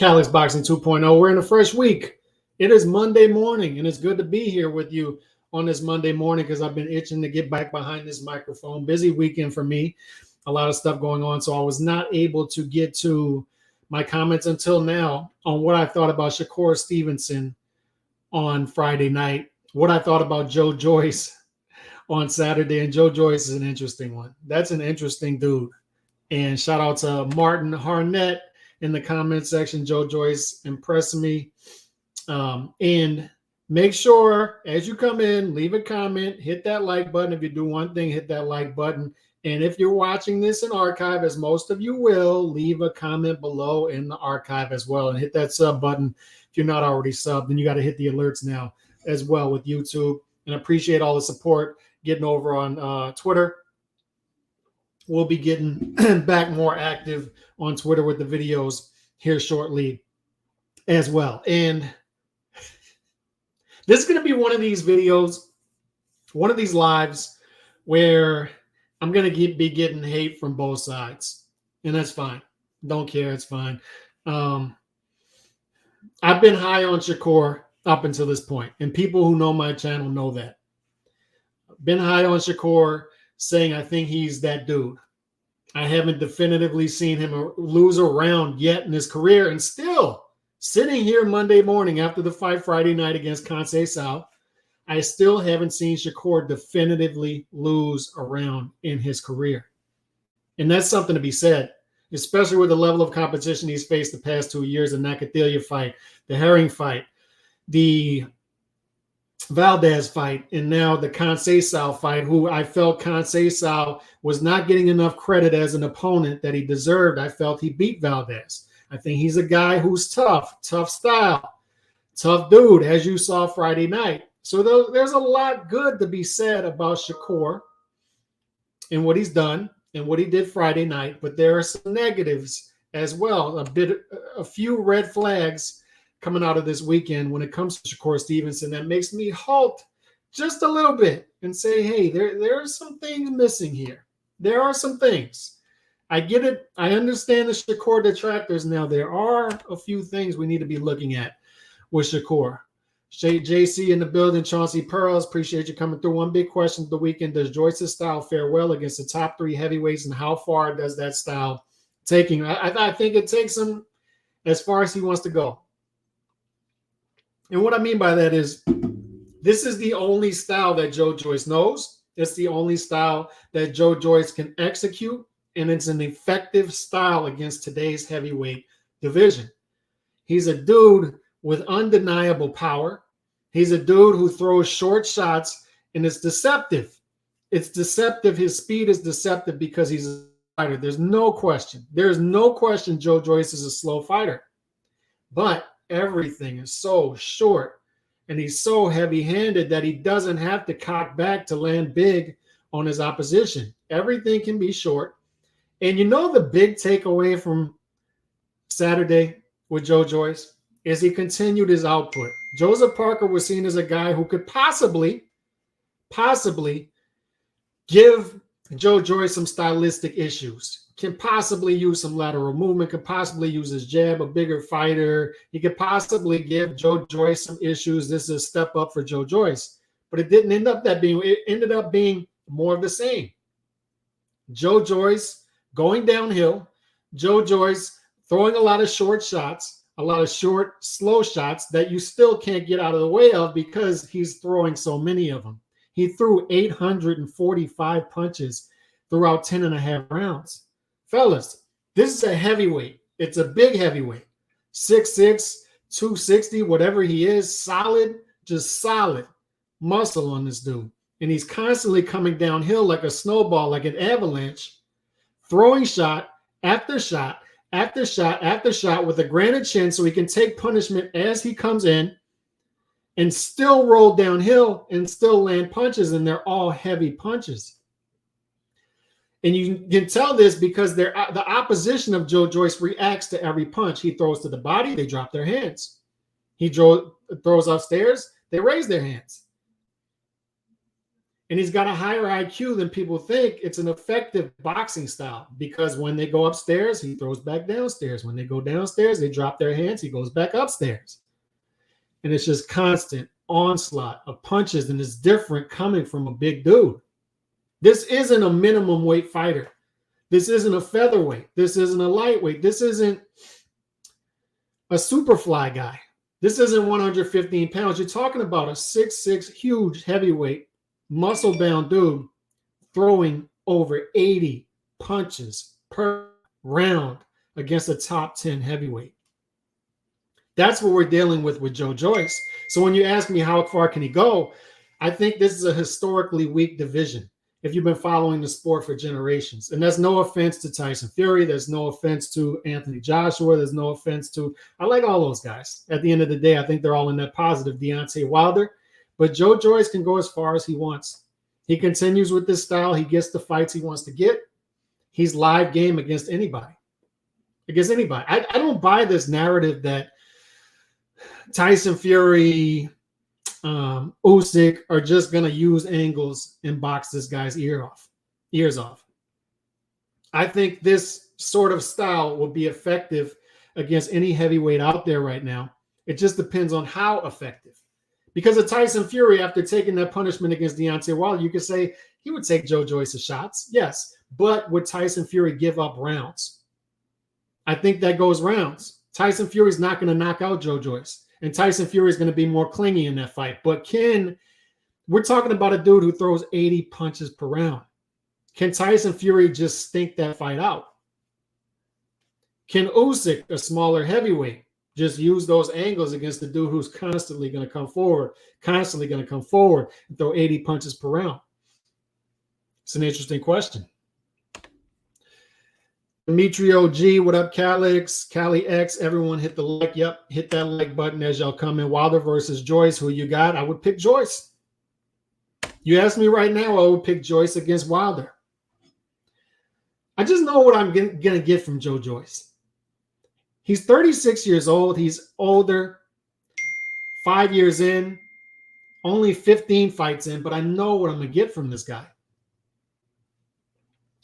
Calix Boxing 2.0. We're in a fresh week. It is Monday morning, and it's good to be here with you on this Monday morning because I've been itching to get back behind this microphone. Busy weekend for me. A lot of stuff going on, so I was not able to get to my comments until now on what I thought about Shakur Stevenson on Friday night, what I thought about Joe Joyce on Saturday, and Joe Joyce is an interesting one. That's an interesting dude. And shout out to Martin Harnett in the comment section. Joe Joyce impressed me. And make sure as you come in, leave a comment, hit that like button. If you do one thing, hit that like button. And if you're watching this in archive, as most of you will, leave a comment below in the archive as well. And hit that sub button if you're not already subbed. Then you got to hit the alerts now as well with YouTube. And appreciate all the support getting over on Twitter. We'll be getting back more active on Twitter with the videos here shortly as well. And this is going to be one of these videos, one of these lives where I'm going to be getting hate from both sides. And that's fine. Don't care. It's fine. I've been high on Shakur up until this point. And people who know my channel know that. Been high on Shakur, saying I think he's that dude. I haven't definitively seen him lose a round yet in his career, and still sitting here Monday morning after the fight Friday night against Conceição, I still haven't seen Shakur definitively lose a round in his career. And that's something to be said, especially with the level of competition he's faced the past 2 years, the Nakathila fight, the Herring fight, the Valdez fight, and now the Conceição fight, who I felt Conceição was not getting enough credit as an opponent that he deserved. I felt he beat Valdez. I think he's a guy who's tough style, tough dude, as you saw Friday night. So there's a lot good to be said about Shakur and what he's done and what he did Friday night, but there are some negatives as well, a few red flags coming out of this weekend when it comes to Shakur Stevenson that makes me halt just a little bit and say, hey, there are some things missing here. There are some things. I get it. I understand the Shakur detractors. Now, there are a few things we need to be looking at with Shakur. JC in the building, Chauncey Pearls, appreciate you coming through. One big question of the weekend, does Joyce's style fare well against the top three heavyweights, and how far does that style take him? I think it takes him as far as he wants to go. And what I mean by that is this is the only style that Joe Joyce knows. It's the only style that Joe Joyce can execute, and it's an effective style against today's heavyweight division. He's a dude with undeniable power. He's a dude who throws short shots, and it's deceptive. It's deceptive. His speed is deceptive because he's a fighter. There's no question. There's no question Joe Joyce is a slow fighter. But everything is so short, and he's so heavy-handed that he doesn't have to cock back to land big on his opposition. Everything can be short. And you know the big takeaway from Saturday with Joe Joyce is he continued his output. Joseph Parker was seen as a guy who could possibly give Joe Joyce some stylistic issues. Can possibly use some lateral movement, could possibly use his jab, a bigger fighter. He could possibly give Joe Joyce some issues. This is a step up for Joe Joyce. But it didn't end up that being, it ended up being more of the same. Joe Joyce going downhill. Joe Joyce throwing a lot of short shots, a lot of short, slow shots that you still can't get out of the way of because he's throwing so many of them. He threw 845 punches throughout 10 and a half rounds. Fellas, this is a heavyweight. It's a big heavyweight. 6'6", 260, whatever he is, solid, just solid muscle on this dude. And he's constantly coming downhill like a snowball, like an avalanche, throwing shot after shot after shot after shot with a granite chin so he can take punishment as he comes in and still roll downhill and still land punches, and they're all heavy punches. And you can tell this because the opposition of Joe Joyce reacts to every punch. He throws to the body, they drop their hands. He throws upstairs, they raise their hands. And he's got a higher IQ than people think. It's an effective boxing style because when they go upstairs, he throws back downstairs. When they go downstairs, they drop their hands, he goes back upstairs. And it's just constant onslaught of punches, and it's different coming from a big dude. This isn't a minimum weight fighter. This isn't a featherweight. This isn't a lightweight. This isn't a superfly guy. This isn't 115 pounds. You're talking about a 6'6", huge heavyweight, muscle-bound dude throwing over 80 punches per round against a top 10 heavyweight. That's what we're dealing with Joe Joyce. So when you ask me how far can he go, I think this is a historically weak division if you've been following the sport for generations. And that's no offense to Tyson Fury. There's no offense to Anthony Joshua. There's no offense to, I like all those guys. At the end of the day, I think they're all in that positive. Deontay Wilder. But Joe Joyce can go as far as he wants. He continues with this style. He gets the fights he wants to get. He's live game against anybody. Against anybody. I don't buy this narrative that Tyson Fury, Usyk are just going to use angles and box this guy's ears off. I think this sort of style will be effective against any heavyweight out there right now. It just depends on how effective. Because of Tyson Fury, after taking that punishment against Deontay Wilder, you could say he would take Joe Joyce's shots. Yes. But would Tyson Fury give up rounds? I think that goes rounds. Tyson Fury's not going to knock out Joe Joyce. And Tyson Fury is going to be more clingy in that fight. But we're talking about a dude who throws 80 punches per round. Can Tyson Fury just stink that fight out? Can Usyk, a smaller heavyweight, just use those angles against the dude who's constantly going to come forward, and throw 80 punches per round? It's an interesting question. Demetrio G, what up, Calix, Cali X, everyone hit the like. Yep, hit that like button as y'all come in. Wilder versus Joyce, who you got? I would pick Joyce. You ask me right now, I would pick Joyce against Wilder. I just know what I'm going to get from Joe Joyce. He's 36 years old. He's older, 5 years in, only 15 fights in, but I know what I'm going to get from this guy.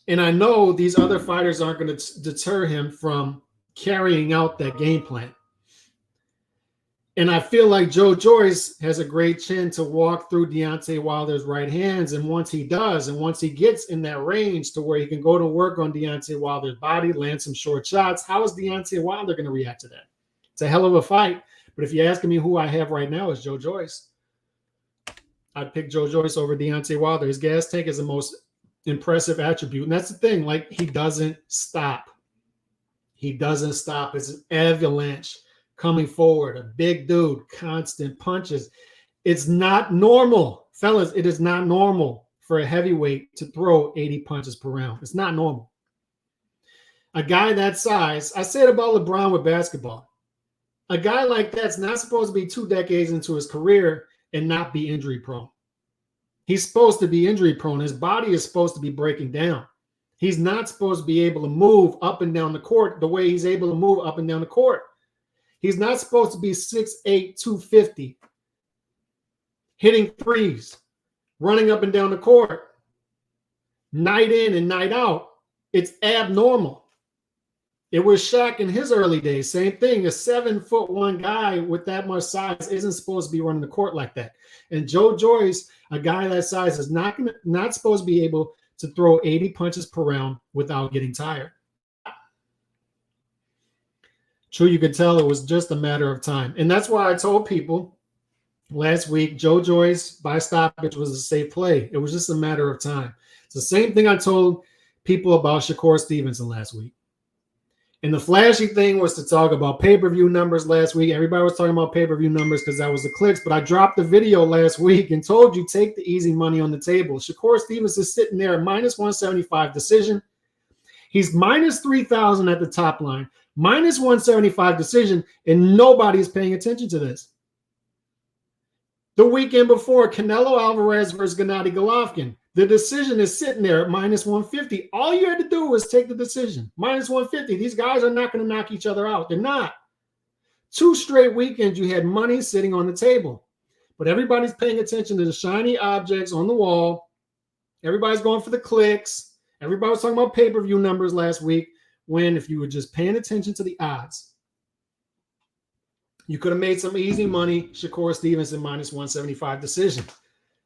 And I know these other fighters aren't going to deter him from carrying out that game plan. And I feel like Joe Joyce has a great chin to walk through Deontay Wilder's right hands. And once he does, and once he gets in that range to where he can go to work on Deontay Wilder's body, land some short shots, how is Deontay Wilder going to react to that? It's a hell of a fight. But if you're asking me who I have right now is Joe Joyce, I'd pick Joe Joyce over Deontay Wilder. His gas tank is the most impressive attribute. And that's the thing. Like, he doesn't stop. He doesn't stop. It's an avalanche coming forward. A big dude, constant punches. It's not normal. Fellas, it is not normal for a heavyweight to throw 80 punches per round. It's not normal. A guy that size, I said about LeBron with basketball. A guy like that's not supposed to be 2 decades into his career and not be injury prone. He's supposed to be injury prone. His body is supposed to be breaking down. He's not supposed to be able to move up and down the court the way he's able to move up and down the court. He's not supposed to be 6'8", 250, hitting threes, running up and down the court, night in and night out. It's abnormal. It was Shaq in his early days. Same thing. A 7'1" guy with that much size isn't supposed to be running the court like that. And Joe Joyce, a guy that size, is not supposed to be able to throw 80 punches per round without getting tired. True, you could tell it was just a matter of time. And that's why I told people last week, Joe Joyce by stoppage was a safe play. It was just a matter of time. It's the same thing I told people about Shakur Stevenson last week. And the flashy thing was to talk about pay-per-view numbers last week. Everybody was talking about pay-per-view numbers because that was the clicks. But I dropped the video last week and told you take the easy money on the table. Shakur Stevenson is sitting there at minus 175 decision. He's minus 3,000 at the top line, minus 175 decision, and nobody's paying attention to this. The weekend before, Canelo Alvarez versus Gennady Golovkin. The decision is sitting there at minus 150. All you had to do was take the decision. Minus 150. These guys are not going to knock each other out. They're not. 2 straight weekends, you had money sitting on the table. But everybody's paying attention to the shiny objects on the wall Everybody's going for the clicks. Everybody was talking about pay-per-view numbers last week, when if you were just paying attention to the odds, you could have made some easy money. Shakur Stevenson minus 175 decision.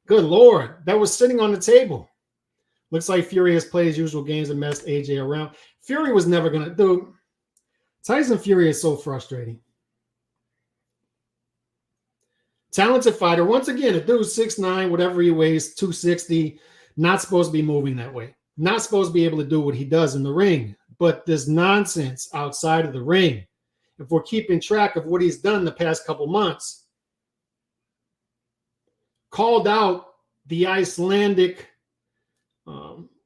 Good Lord. That was sitting on the table. Looks like Fury has played his usual games and messed AJ around. Fury was never going to do. Tyson Fury is so frustrating. Talented fighter. Once again, a dude 6'9", whatever he weighs, 260, not supposed to be moving that way. Not supposed to be able to do what he does in the ring. But this nonsense outside of the ring, if we're keeping track of what he's done the past couple months, called out the Icelandic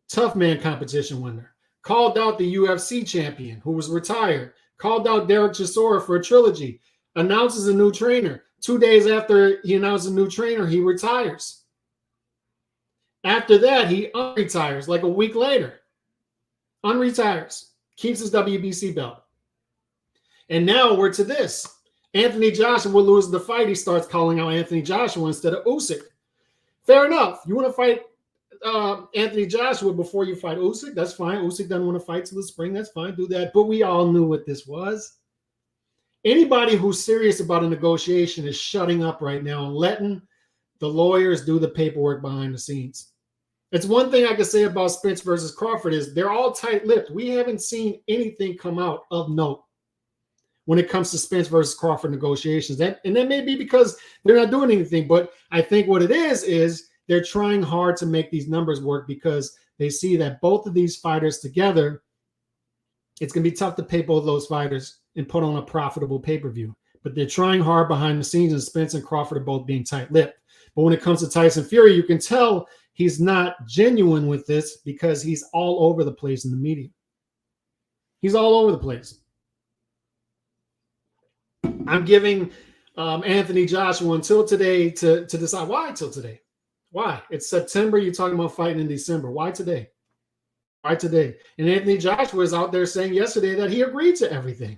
tough man competition winner, called out the UFC champion who was retired, called out Derek Chisora for a trilogy, announces a new trainer. 2 days after he announced a new trainer, he retires. After that, he unretires like a week later. Unretires. Keeps his WBC belt. And now we're to this. Anthony Joshua loses the fight. He starts calling out Anthony Joshua instead of Usyk. Fair enough. You want to fight Anthony Joshua before you fight Usyk? That's fine. Usyk doesn't want to fight till the spring. That's fine. Do that. But we all knew what this was. Anybody who's serious about a negotiation is shutting up right now and letting the lawyers do the paperwork behind the scenes. It's one thing I can say about Spence versus Crawford is they're all tight-lipped. We haven't seen anything come out of note when it comes to Spence versus Crawford negotiations. And that may be because they're not doing anything, but I think what it is they're trying hard to make these numbers work because they see that both of these fighters together, it's going to be tough to pay both of those fighters and put on a profitable pay-per-view. But they're trying hard behind the scenes, and Spence and Crawford are both being tight-lipped. But when it comes to Tyson Fury, you can tell he's not genuine with this because he's all over the place in the media. He's all over the place. I'm giving Anthony Joshua until today to decide. Why until today? Why? It's September. You're talking about fighting in December. Why today? Why today? And Anthony Joshua is out there saying yesterday that he agreed to everything.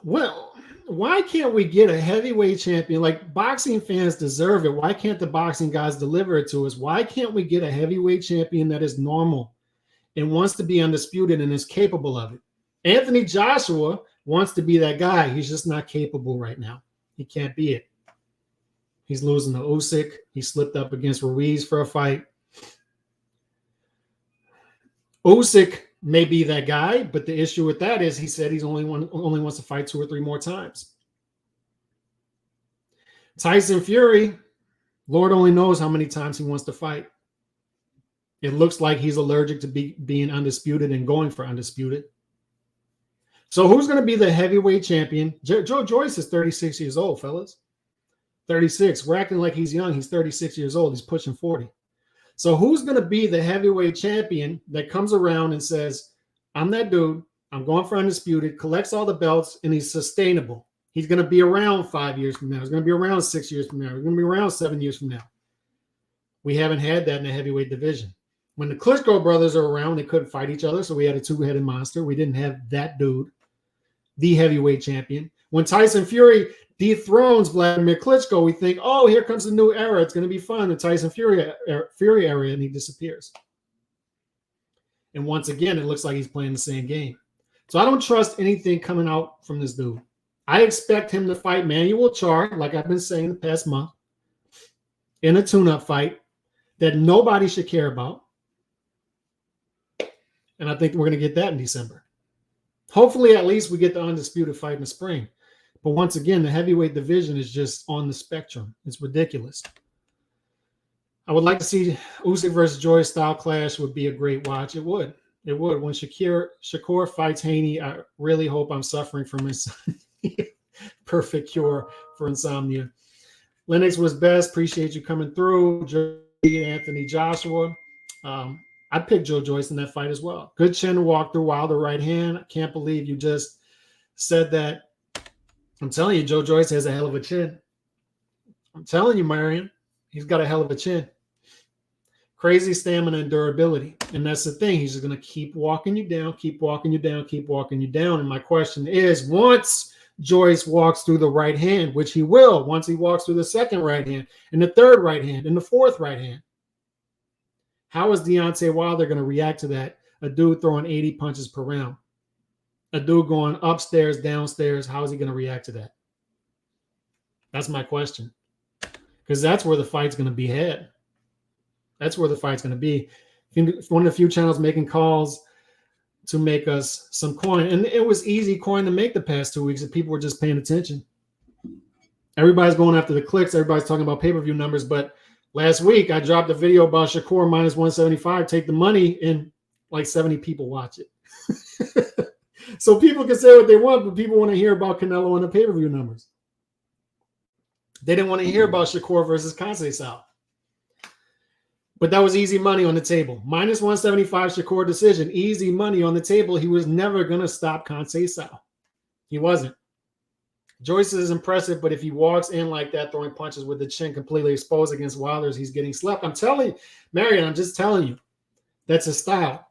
Well, why can't we get a heavyweight champion? Like, boxing fans deserve it. Why can't the boxing guys deliver it to us? Why can't we get a heavyweight champion that is normal and wants to be undisputed and is capable of it? Anthony Joshua wants to be that guy. He's just not capable right now. He can't be it. He's losing to Usyk. He slipped up against Ruiz for a fight. Usyk may be that guy, but the issue with that is he said he's only wants to fight 2 or 3 more times. Tyson Fury, Lord only knows how many times he wants to fight. It looks like he's allergic to being undisputed and going for undisputed. So who's going to be the heavyweight champion? Joe Joyce is 36 years old, fellas. 36. We're acting like he's young. He's 36 years old. He's pushing 40. So who's going to be the heavyweight champion that comes around and says, I'm that dude. I'm going for undisputed, collects all the belts, and he's sustainable. He's going to be around 5 years from now. He's going to be around 6 years from now. He's going to be around 7 years from now. We haven't had that in the heavyweight division. When the Klitschko brothers are around, they couldn't fight each other, so we had a two-headed monster. We didn't have that dude, the heavyweight champion. When Tyson Fury dethrones Vladimir Klitschko, we think, oh, here comes a new era. It's going to be fun, the Tyson Fury era, and he disappears. And once again, it looks like he's playing the same game. So I don't trust anything coming out from this dude. I expect him to fight Manuel Charr, like I've been saying the past month, in a tune-up fight that nobody should care about. And I think we're going to get that in December. Hopefully, at least we get the undisputed fight in the spring. But once again, the heavyweight division is just on the spectrum. It's ridiculous. I would like to see Usyk versus Joyce style clash. Would be a great watch. It would. It would. When Shakur fights Haney, I really hope I'm suffering from insomnia. Perfect cure for insomnia. Lennox was best. Appreciate you coming through. Anthony Joshua. I'd pick Joe Joyce in that fight as well. Good chin walk through Wilder right hand. I can't believe you just said that. I'm telling you, Joe Joyce has a hell of a chin. I'm telling you, Marion, he's got a hell of a chin. Crazy stamina and durability. And that's the thing. He's just going to keep walking you down, keep walking you down, keep walking you down. And my question is, once Joyce walks through the right hand, which he will once he walks through the second right hand and the third right hand and the fourth right hand. How is Deontay Wilder going to react to that? A dude throwing 80 punches per round. A dude going upstairs, downstairs. How is he going to react to that? That's my question. Because that's where the fight's going to be had. That's where the fight's going to be. One of the few channels making calls to make us some coin. And it was easy coin to make the past 2 weeks if people were just paying attention. Everybody's going after the clicks. Everybody's talking about pay-per-view numbers. But last week, I dropped a video about Shakur minus 175. Take the money, and like 70 people watch it. So people can say what they want, but people want to hear about Canelo and the pay-per-view numbers. They didn't want to hear about Shakur versus Conceição. But that was easy money on the table. Minus 175 Shakur decision. Easy money on the table. He was never going to stop Conceição. He wasn't. Joyce is impressive, but if he walks in like that, throwing punches with the chin completely exposed against Wilder's, he's getting slept. I'm telling you, Marion, I'm just telling you, that's his style.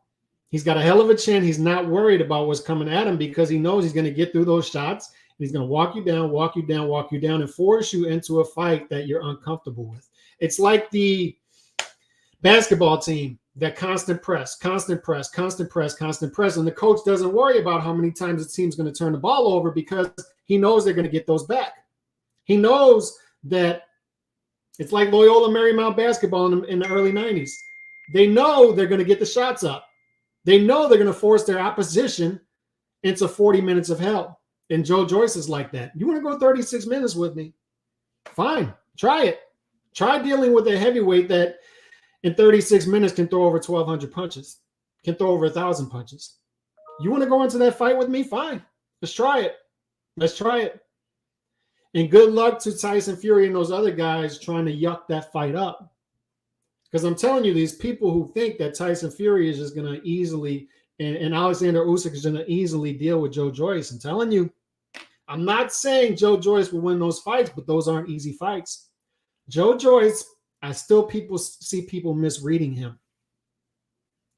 He's got a hell of a chin. He's not worried about what's coming at him because he knows he's going to get through those shots. And he's going to walk you down, walk you down, walk you down, and force you into a fight that you're uncomfortable with. It's like the basketball team, that constant press, constant press, constant press, constant press. And the coach doesn't worry about how many times the team's going to turn the ball over because he knows they're going to get those back. He knows that it's like Loyola Marymount basketball in the early 90s. They know they're going to get the shots up. They know they're going to force their opposition into 40 minutes of hell. And Joe Joyce is like that. You want to go 36 minutes with me? Fine. Try it. Try dealing with a heavyweight that in 36 minutes can throw over 1,200 punches, can throw over 1,000 punches. You want to go into that fight with me? Fine. Let's try it. Let's try it. And good luck to Tyson Fury and those other guys trying to yuck that fight up. Because I'm telling you, these people who think that Tyson Fury is just going to easily, and Alexander Usyk is going to easily deal with Joe Joyce. I'm telling you, I'm not saying Joe Joyce will win those fights, but those aren't easy fights. Joe Joyce, I still see people misreading him.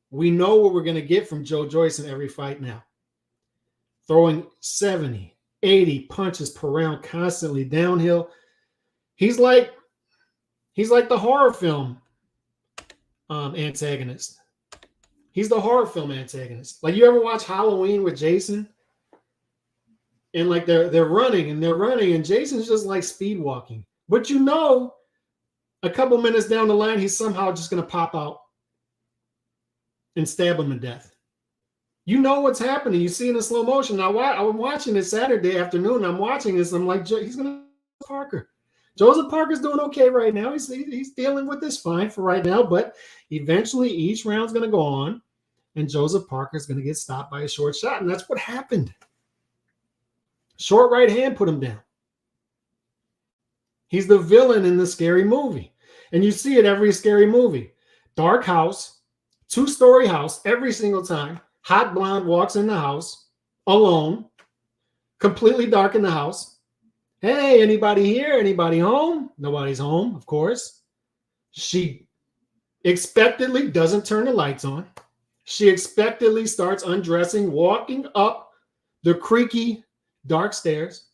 We know what we're going to get from Joe Joyce in every fight now. Throwing 70, 80 punches per round constantly downhill. He's like the horror film antagonist. He's the horror film antagonist. Like, you ever watch Halloween with Jason? And like they're running and Jason's just like speed walking. But you know, a couple minutes down the line, he's somehow just going to pop out and stab him to death. You know what's happening. You see it in slow motion. Now, I'm watching this Saturday afternoon. I'm watching this. I'm like, he's going to Parker. Joseph Parker's doing okay right now. He's dealing with this fine for right now. But eventually, each round's going to go on, and Joseph Parker's going to get stopped by a short shot. And that's what happened. Short right hand put him down. He's the villain in the scary movie. And you see it every scary movie. Dark house, 2-story house every single time. Hot blonde walks in the house alone, completely dark in the house. Hey, anybody here? Anybody home? Nobody's home, of course. She expectedly doesn't turn the lights on. She expectedly starts undressing, walking up the creaky dark stairs.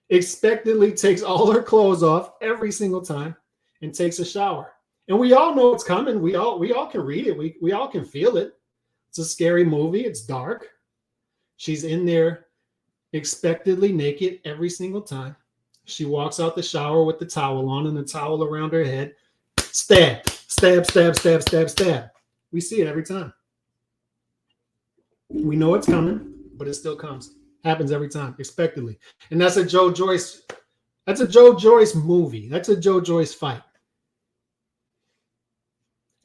Expectedly takes all her clothes off every single time and takes a shower. And we all know it's coming. We all can read it. We all can feel it. It's a scary movie. It's dark. She's in there expectedly naked every single time. She walks out the shower with the towel on and the towel around her head. Stab, stab, stab, stab, stab, stab. We see it every time. We know it's coming, but it still comes. Happens every time, expectedly. And that's a Joe Joyce. That's a Joe Joyce movie. That's a Joe Joyce fight.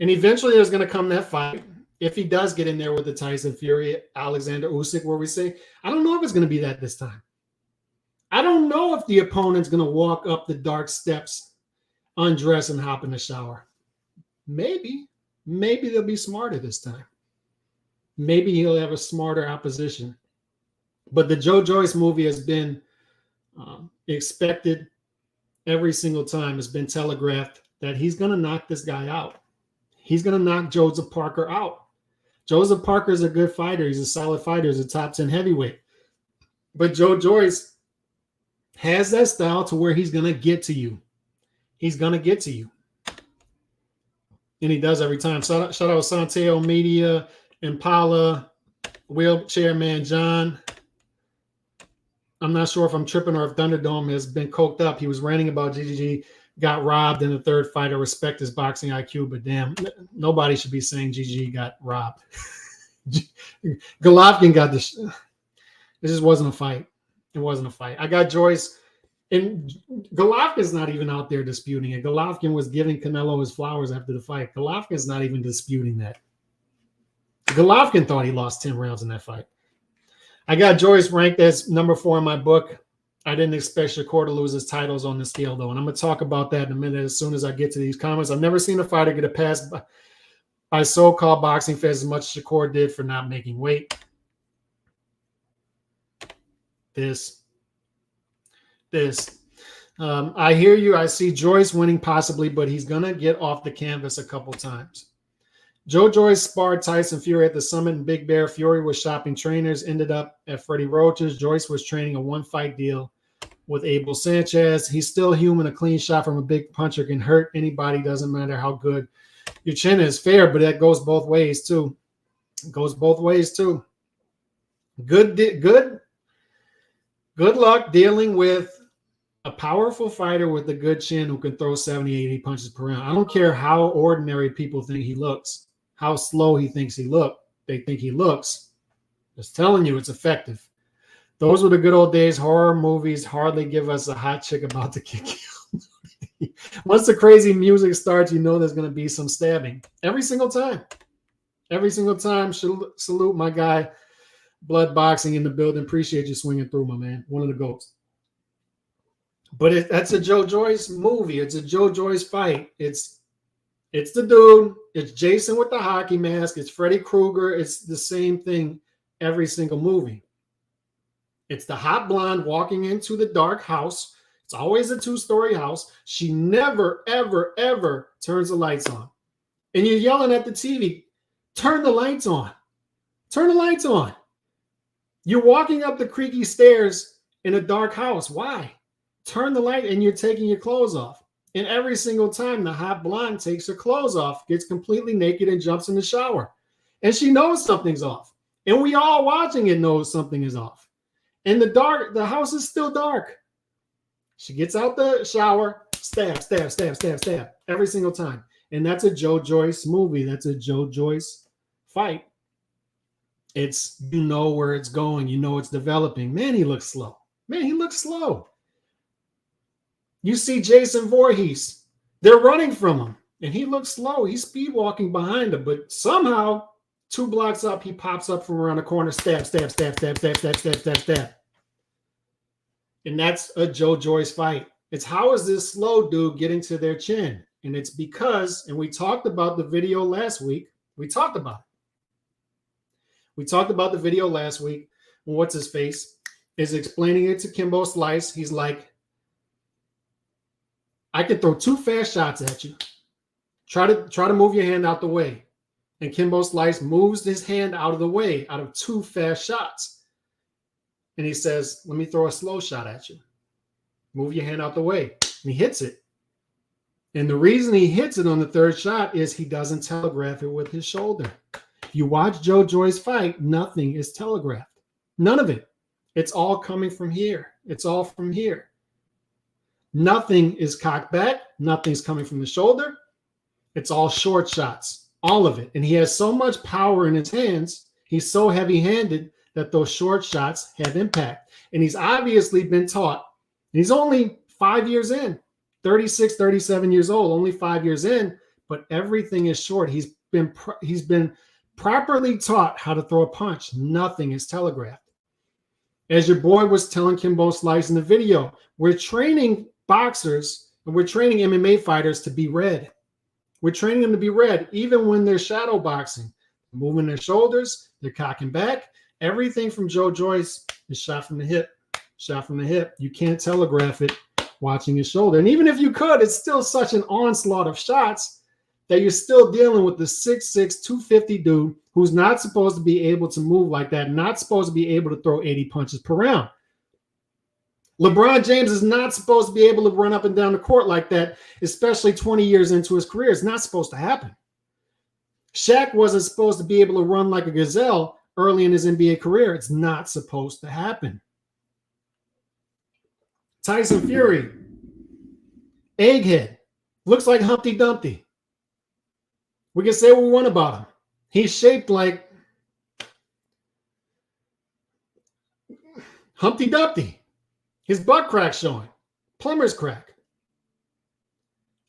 And eventually there's going to come that fight. If he does get in there with the Tyson Fury, Alexander Usyk, where we say, I don't know if it's going to be that this time. I don't know if the opponent's going to walk up the dark steps, undress, and hop in the shower. Maybe they'll be smarter this time. Maybe he'll have a smarter opposition. But the Joe Joyce movie has been expected every single time. It's been telegraphed that he's going to knock this guy out. He's going to knock Joseph Parker out. Joseph Parker is a good fighter. He's a solid fighter. He's a top 10 heavyweight. But Joe Joyce has that style to where he's going to get to you. He's going to get to you. And he does every time. Shout out Santiago Media, Impala, Wheelchair Man John. I'm not sure if I'm tripping or if Thunderdome has been coked up. He was ranting about GGG got robbed in the third fight. I respect his boxing IQ, but damn, nobody should be saying GGG got robbed. Golovkin got this. It just wasn't a fight. It wasn't a fight. I got Joyce, and Golovkin's not even out there disputing it. Golovkin was giving Canelo his flowers after the fight. Golovkin's not even disputing that. Golovkin thought he lost 10 rounds in that fight. I got Joyce ranked as number 4 in my book. I didn't expect Shakur to lose his titles on the scale, though, and I'm going to talk about that in a minute as soon as I get to these comments. I've never seen a fighter get a pass by so-called boxing fans as much as Shakur did for not making weight. I hear you. I see Joyce winning possibly, but he's going to get off the canvas a couple times. Joe Joyce sparred Tyson Fury at the Summit in Big Bear. Fury was shopping trainers, ended up at Freddie Roach's. Joyce was training a one-fight deal with Abel Sanchez. He's still human. A clean shot from a big puncher can hurt anybody. Doesn't matter how good your chin is. Fair, but that goes both ways too. It goes both ways too. Good luck dealing with a powerful fighter with a good chin who can throw 70, 80 punches per round. I don't care how ordinary people think he looks, how slow he thinks they think he looks. Just telling you, it's effective. Those were the good old days. Horror movies hardly give us a hot chick about to kick you. Once the crazy music starts, you know there's going to be some stabbing. Every single time. Every single time. Salute my guy, Blood Boxing in the building. Appreciate you swinging through, my man. One of the GOATs. But that's a Joe Joyce movie. It's a Joe Joyce fight. It's the dude. It's Jason with the hockey mask. It's Freddy Krueger. It's the same thing every single movie. It's the hot blonde walking into the dark house. It's always a 2-story house. She never, ever, ever turns the lights on. And you're yelling at the TV, turn the lights on. Turn the lights on. You're walking up the creaky stairs in a dark house. Why? Turn the light and you're taking your clothes off. And every single time the hot blonde takes her clothes off, gets completely naked and jumps in the shower. And she knows something's off. And we all watching it knows something is off. And the house is still dark. She gets out the shower, stab, stab, stab, stab, stab, every single time. And that's a Joe Joyce movie. That's a Joe Joyce fight. It's, you know where it's going. You know it's developing. Man, he looks slow. Man, he looks slow. You see Jason Voorhees. They're running from him. And he looks slow. He's speed walking behind them. But somehow, 2 blocks up, he pops up from around the corner. Stab, stab, stab, stab, stab, stab, stab, stab, stab. And that's a Joe Joyce fight. It's how is this slow dude getting to their chin? And it's because, and we talked about the video last week. We talked about it. We talked about the video last week. What's his face is explaining it to Kimbo Slice. He's like, I can throw 2 fast shots at you. Try to move your hand out the way. And Kimbo Slice moves his hand out of the way out of 2 fast shots. And he says, let me throw a slow shot at you. Move your hand out the way. And he hits it. And the reason he hits it on the 3rd shot is he doesn't telegraph it with his shoulder. If you watch Joe Joyce fight, nothing is telegraphed. None of it. It's all coming from here. It's all from here. Nothing is cocked back. Nothing's coming from the shoulder. It's all short shots. All of it. And he has so much power in his hands. He's so heavy-handed that those short shots have impact. And he's obviously been taught. He's only 5 years in. 36, 37 years old. Only 5 years in. But everything is short. He's been properly taught how to throw a punch. Nothing is telegraphed. As your boy was telling Kimbo Slice in the video, we're training boxers and we're training MMA fighters to be read. We're training them to be read, even when they're shadow boxing. Moving their shoulders, they're cocking back. Everything from Joe Joyce is shot from the hip. Shot from the hip. You can't telegraph it watching his shoulder. And even if you could, it's still such an onslaught of shots that you're still dealing with the 6'6", 250 dude who's not supposed to be able to move like that, not supposed to be able to throw 80 punches per round. LeBron James is not supposed to be able to run up and down the court like that, especially 20 years into his career. It's not supposed to happen. Shaq wasn't supposed to be able to run like a gazelle early in his NBA career. It's not supposed to happen. Tyson Fury, egghead, looks like Humpty Dumpty. We can say what we want about him. He's shaped like Humpty Dumpty. His butt crack showing. Plumber's crack.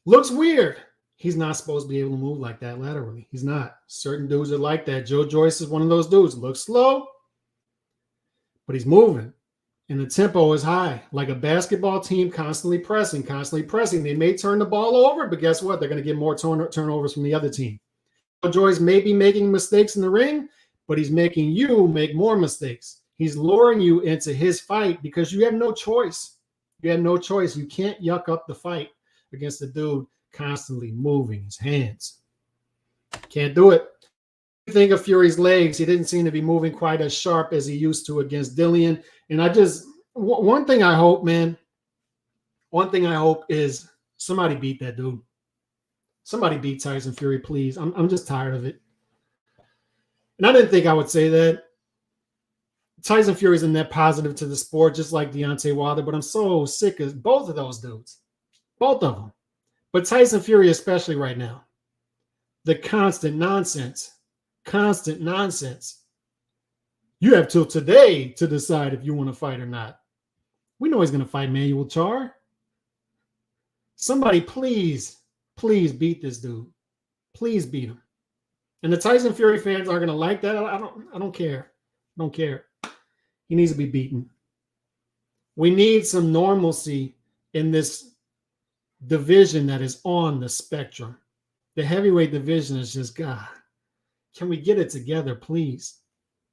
Looks weird. He's not supposed to be able to move like that laterally. He's not. Certain dudes are like that. Joe Joyce is one of those dudes. Looks slow, but he's moving. And the tempo is high. Like a basketball team constantly pressing. They may turn the ball over, but guess what? They're going to get more turnovers from the other team. Joe Joyce may be making mistakes in the ring, but he's making you make more mistakes. He's luring you into his fight because you have no choice. You have no choice. You can't yuck up the fight against a dude constantly moving his hands. Can't do it. Think of Fury's legs. He didn't seem to be moving quite as sharp as he used to against Dillian. And one thing I hope, man, is somebody beat that dude. Somebody beat Tyson Fury, please. I'm just tired of it. And I didn't think I would say that. Tyson Fury's a net positive to the sport, just like Deontay Wilder, but I'm so sick of both of those dudes. Both of them. But Tyson Fury, especially right now. The constant nonsense. You have till today to decide if you want to fight or not. We know he's going to fight Manuel Char. Somebody please beat this dude. Please beat him. And the Tyson Fury fans aren't going to like that. I don't care. I don't care. He needs to be beaten. We need some normalcy in this division that is on the spectrum. The heavyweight division is just, God, can we get it together, please?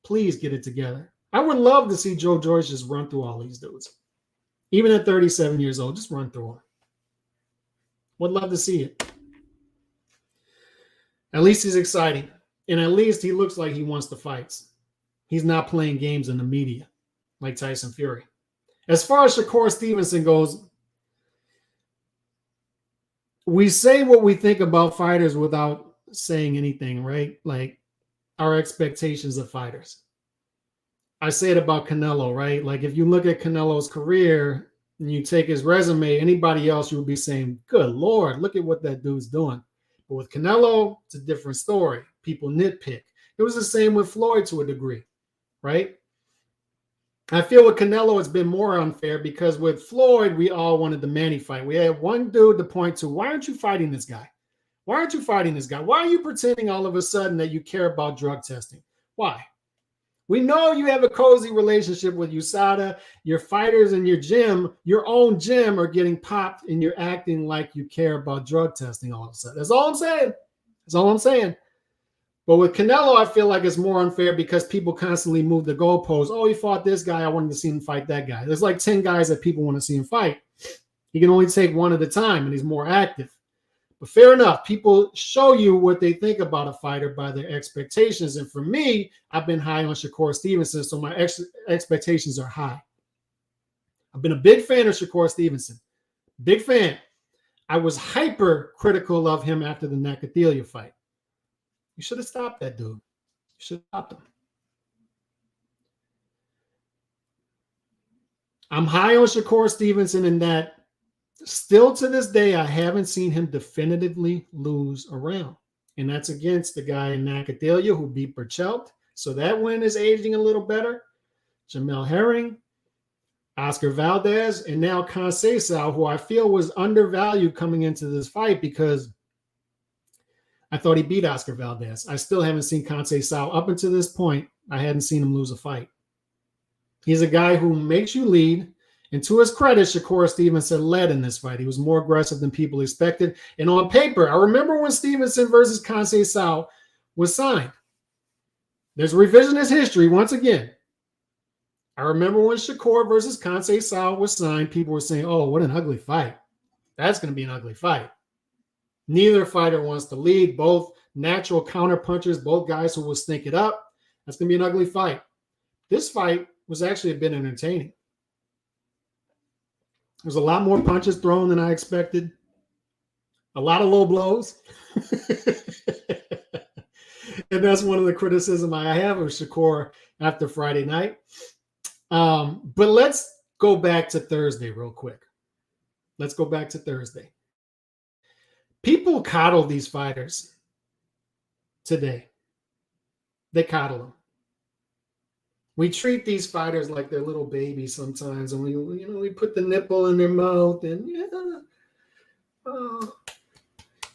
Please get it together. I would love to see Joe Joyce just run through all these dudes. Even at 37 years old, just run through them. Would love to see it. At least he's exciting. And at least he looks like he wants the fights. He's not playing games in the media like Tyson Fury. As far as Shakur Stevenson goes, we say what we think about fighters without saying anything, right? Like our expectations of fighters. I say it about Canelo, right? Like if you look at Canelo's career and you take his resume, anybody else, you would be saying, good Lord, look at what that dude's doing. But with Canelo, it's a different story. People nitpick. It was the same with Floyd to a degree, right? I feel with Canelo, it's been more unfair because with Floyd, we all wanted the Manny fight. We had one dude to point to. Why aren't you fighting this guy? Why aren't you fighting this guy? Why are you pretending all of a sudden that you care about drug testing? Why? We know you have a cozy relationship with USADA. Your fighters in your gym, your own gym, are getting popped and you're acting like you care about drug testing all of a sudden. That's all I'm saying. That's all I'm saying. But with Canelo, I feel like it's more unfair because people constantly move the goalposts. Oh, he fought this guy. I wanted to see him fight that guy. There's like 10 guys that people want to see him fight. He can only take one at a time, and he's more active. But fair enough. People show you what they think about a fighter by their expectations. And for me, I've been high on Shakur Stevenson, so my expectations are high. I've been a big fan of Shakur Stevenson. Big fan. I was hyper critical of him after the Nakathila fight. You should have stopped that dude. You should have stopped him. I'm high on Shakur Stevenson in that still to this day, I haven't seen him definitively lose a round. And that's against the guy in Nakathila who beat Berchelt. So that win is aging a little better. Jamel Herring, Oscar Valdez, and now Conceição, who I feel was undervalued coming into this fight because I thought he beat Oscar Valdez. I still haven't seen Conceição. Up until this point, I hadn't seen him lose a fight. He's a guy who makes you lead. And to his credit, Shakur Stevenson led in this fight. He was more aggressive than people expected. And on paper, I remember when Stevenson versus Conceição was signed. There's revisionist history once again. I remember when Shakur versus Conceição was signed, people were saying, oh, what an ugly fight. That's going to be an ugly fight. Neither fighter wants to lead. Both natural counterpunchers, both guys who will stink it up. That's going to be an ugly fight. This fight was actually a bit entertaining. There's a lot more punches thrown than I expected. A lot of low blows. And that's one of the criticism I have of Shakur after Friday night. But let's go back to Thursday real quick. Let's go back to Thursday. People coddle these fighters today. They coddle them. We treat these fighters like they're little babies sometimes, and we put the nipple in their mouth, and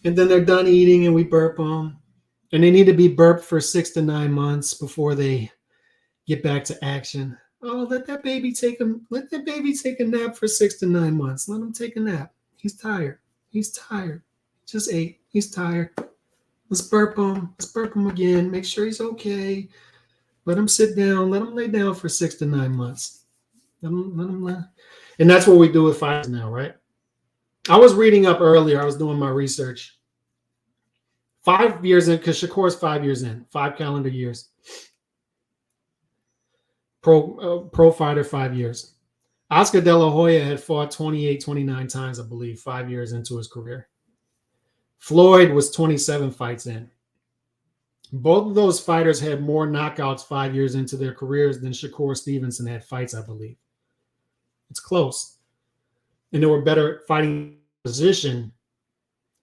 and then they're done eating, and we burp them, and they need to be burped for 6 to 9 months before they get back to action. Oh, let that baby take a nap for 6 to 9 months. Let him take a nap. He's tired. He's tired. Just ate. He's tired. Let's burp him. Let's burp him again. Make sure he's okay. Let him sit down. Let him lay down for 6 to 9 months. And that's what we do with fighters now, right? I was reading up earlier. I was doing my research. 5 years in, because Shakur's 5 years in, 5 calendar years. Pro fighter, 5 years. Oscar De La Hoya had fought 28, 29 times, I believe, 5 years into his career. Floyd was 27 fights in. Both of those fighters had more knockouts 5 years into their careers than Shakur Stevenson had fights, I believe. It's close. And they were better fighting position.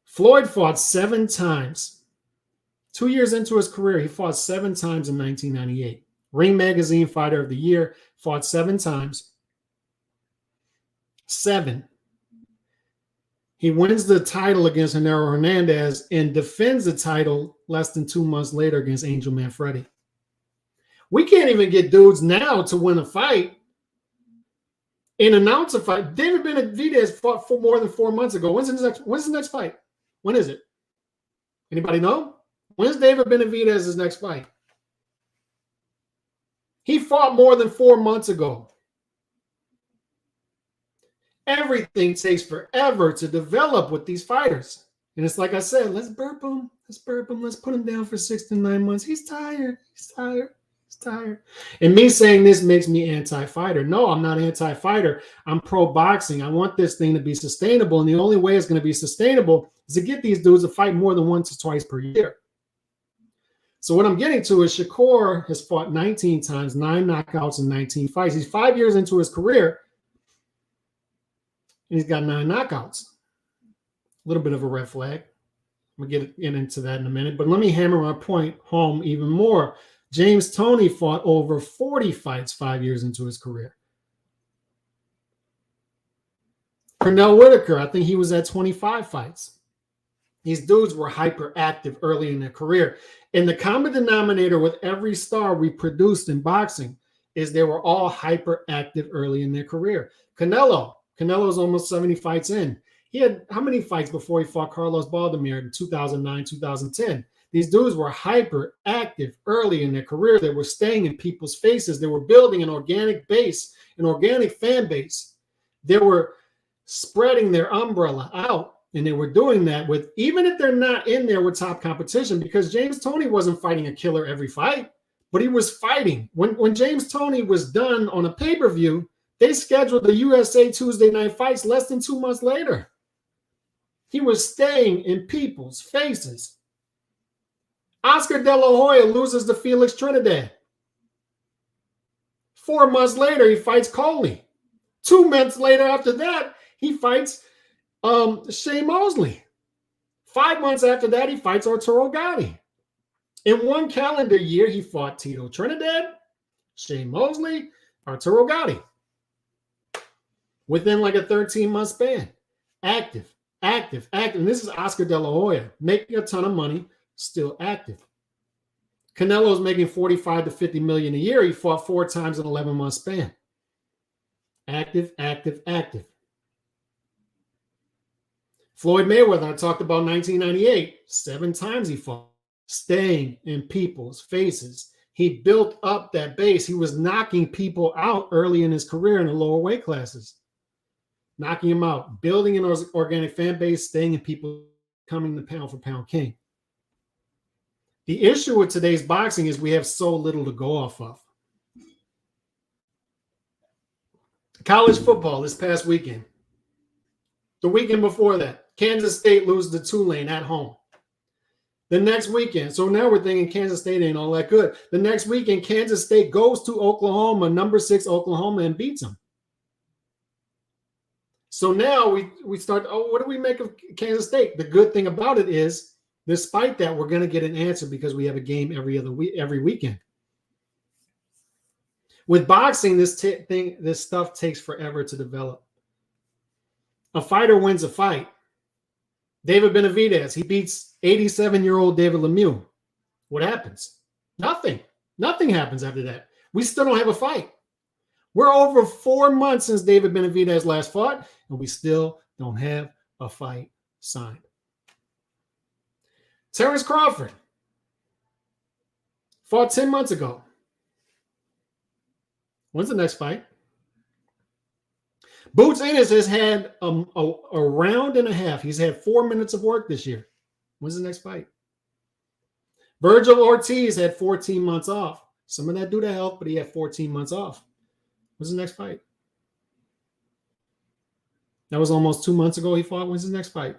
Floyd fought 7 times. 2 years into his career, he fought 7 times in 1998. Ring Magazine Fighter of the Year, fought 7 times. 7. He wins the title against Genaro Hernandez and defends the title less than 2 months later against Angel Manfredi. We can't even get dudes now to win a fight and announce a fight. David Benavidez fought for more than 4 months ago. When's the next fight? When is it? Anybody know? When's David Benavidez's next fight? He fought more than 4 months ago. Everything takes forever to develop with these fighters. And it's like I said, let's burp him. Let's burp him. Let's put him down for 6 to 9 months. He's tired. He's tired. He's tired. And me saying this makes me anti-fighter. No, I'm not anti-fighter. I'm pro-boxing. I want this thing to be sustainable. And the only way it's going to be sustainable is to get these dudes to fight more than once or twice per year. So what I'm getting to is Shakur has fought 19 times, 9 knockouts in 19 fights. He's 5 years into his career, and he's got 9 knockouts. A little bit of a red flag. We'll get into that in a minute. But let me hammer my point home even more. James Toney fought over 40 fights 5 years into his career. Pernell Whitaker, I think he was at 25 fights. These dudes were hyperactive early in their career. And the common denominator with every star we produced in boxing is they were all hyperactive early in their career. Canelo's almost 70 fights in. He had how many fights before he fought Carlos Baldomir in 2009, 2010? These dudes were hyperactive early in their career. They were staying in people's faces. They were building an organic base, an organic fan base. They were spreading their umbrella out. And they were doing that with, even if they're not in there with top competition, because James Toney wasn't fighting a killer every fight, but he was fighting. When James Toney was done on a pay-per-view, they scheduled the USA Tuesday night fights less than 2 months later. He was staying in people's faces. Oscar De La Hoya loses to Felix Trinidad. 4 months later, he fights Coley. 2 months later after that, he fights Shane Mosley. 5 months after that, he fights Arturo Gatti. In 1 calendar year, he fought Tito Trinidad, Shane Mosley, Arturo Gatti. Within like a 13-month span. Active. And this is Oscar De La Hoya, making a ton of money, still active. Canelo's making 45 to 50 million a year. He fought 4 times in an 11-month span. Active. Floyd Mayweather, I talked about 1998. 7 times he fought, staying in people's faces. He built up that base. He was knocking people out early in his career in the lower weight classes. Knocking him out, building an organic fan base, staying in people, becoming the pound-for-pound king. The issue with today's boxing is we have so little to go off of. College football this past weekend. The weekend before that, Kansas State loses to Tulane at home. The next weekend, so now we're thinking Kansas State ain't all that good. The next weekend, Kansas State goes to Oklahoma, number 6 Oklahoma, and beats them. So now we start, what do we make of Kansas State? The good thing about it is, despite that, we're going to get an answer because we have a game every weekend. With boxing, this stuff takes forever to develop. A fighter wins a fight. David Benavidez, he beats 87-year-old David Lemieux. What happens? Nothing. Nothing happens after that. We still don't have a fight. We're over 4 months since David Benavidez last fought, and we still don't have a fight signed. Terrence Crawford fought 10 months ago. When's the next fight? Boots Ennis has had a round and a half. He's had 4 minutes of work this year. When's the next fight? Virgil Ortiz had 14 months off. Some of that due to health, but he had 14 months off. When's the next fight? That was almost 2 months ago he fought. When's his next fight?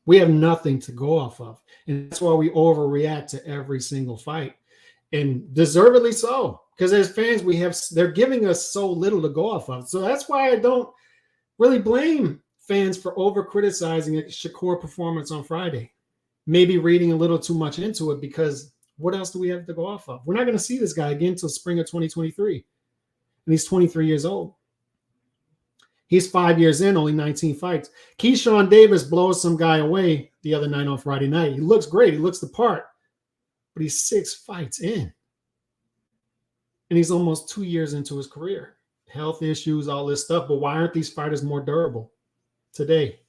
We have nothing to go off of. And that's why we overreact to every single fight. And deservedly so. Because as fans, they're giving us so little to go off of. So that's why I don't really blame fans for over-criticizing a Shakur performance on Friday. Maybe reading a little too much into it, because what else do we have to go off of? We're not going to see this guy again until spring of 2023. And he's 23 years old. He's 5 years in, only 19 fights. Keyshawn Davis blows some guy away the other night on Friday night. He looks great. He looks the part. But he's 6 fights in. And he's almost 2 years into his career. Health issues, all this stuff. But why aren't these fighters more durable today?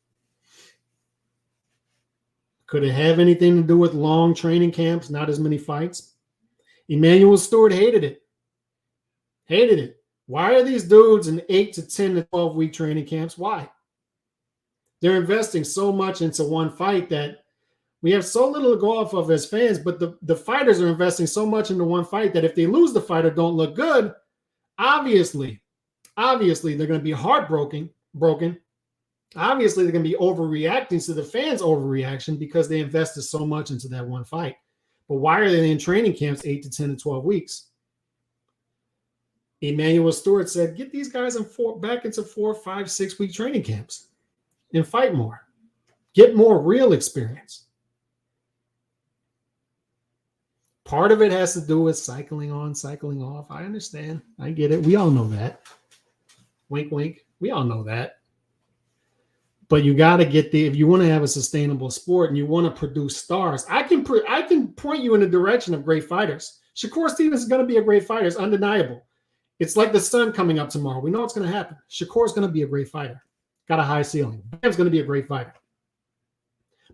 Could it have anything to do with long training camps, not as many fights? Emmanuel Stewart hated it. Hated it. Why are these dudes in 8 to 10 to 12-week training camps? Why? They're investing so much into one fight that we have so little to go off of as fans, but the fighters are investing so much into one fight that if they lose the fight or don't look good, obviously they're going to be heartbroken. Obviously, they're going to be overreacting to the fans' overreaction because they invested so much into that one fight. But why are they in training camps 8 to 10 to 12 weeks? Emmanuel Stewart said, get these guys back into 4, 5, 6 week training camps and fight more. Get more real experience. Part of it has to do with cycling on, cycling off. I understand. I get it. We all know that. Wink, wink. We all know that. But you got to get if you want to have a sustainable sport and you want to produce stars, I can point you in the direction of great fighters. Shakur Stevens is going to be a great fighter. It's undeniable. It's like the sun coming up tomorrow. We know it's going to happen. Shakur is going to be a great fighter. Got a high ceiling. Bam's going to be a great fighter.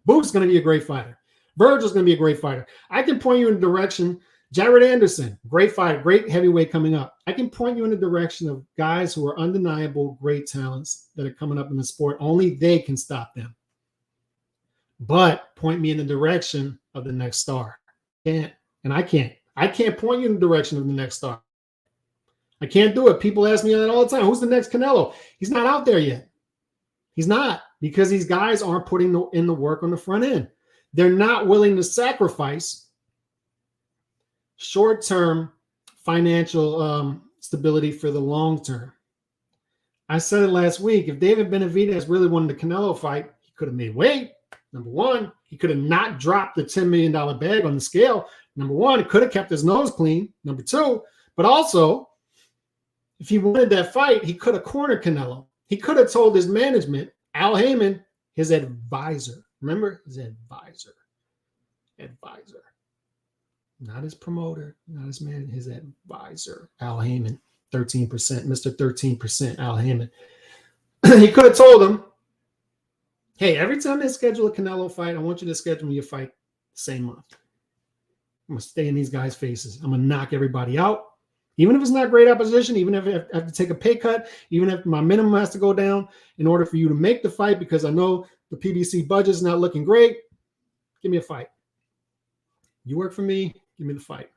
Boot's going to be a great fighter. Virgil's going to be a great fighter. I can point you in the direction. Jared Anderson, great fighter, great heavyweight coming up. I can point you in the direction of guys who are undeniable great talents that are coming up in the sport. Only they can stop them. But point me in the direction of the next star. Can't, and I can't. I can't point you in the direction of the next star. I can't do it. People ask me that all the time. Who's the next Canelo? He's not out there yet. He's not, because these guys aren't putting in the work on the front end. They're not willing to sacrifice short-term financial stability for the long term. I said it last week. If David Benavidez really wanted the Canelo fight, he could have made weight. Number one, he could have not dropped the $10 million bag on the scale. Number one, he could have kept his nose clean. Number two, but also, if he wanted that fight, he could have cornered Canelo. He could have told his management, Al Heyman, his advisor. Remember? His advisor. Not his promoter, not his man, his advisor, Al Heyman. 13%, Mr. 13%, Al Heyman. He could have told him, hey, every time they schedule a Canelo fight, I want you to schedule me a fight the same month. I'm going to stay in these guys' faces. I'm going to knock everybody out. Even if it's not great opposition, even if I have to take a pay cut, even if my minimum has to go down in order for you to make the fight, because I know the PBC budget's not looking great, give me a fight. You work for me, give me the fight.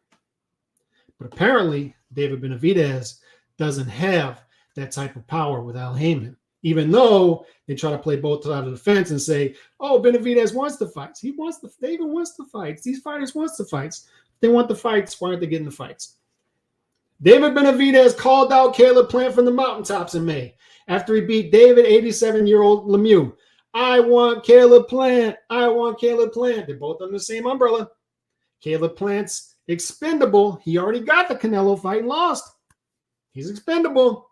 But apparently, David Benavidez doesn't have that type of power with Al Heyman. even though they try to play both sides of the fence and say, oh, Benavidez wants the fights. David wants the fights. These fighters wants the fights. If they want the fights, why aren't they getting the fights? David Benavidez called out Caleb Plant from the mountaintops in May after he beat David, 87-year-old Lemieux. I want Caleb Plant. I want Caleb Plant. They're both under the same umbrella. Caleb Plant's expendable. He already got the Canelo fight and lost. He's expendable.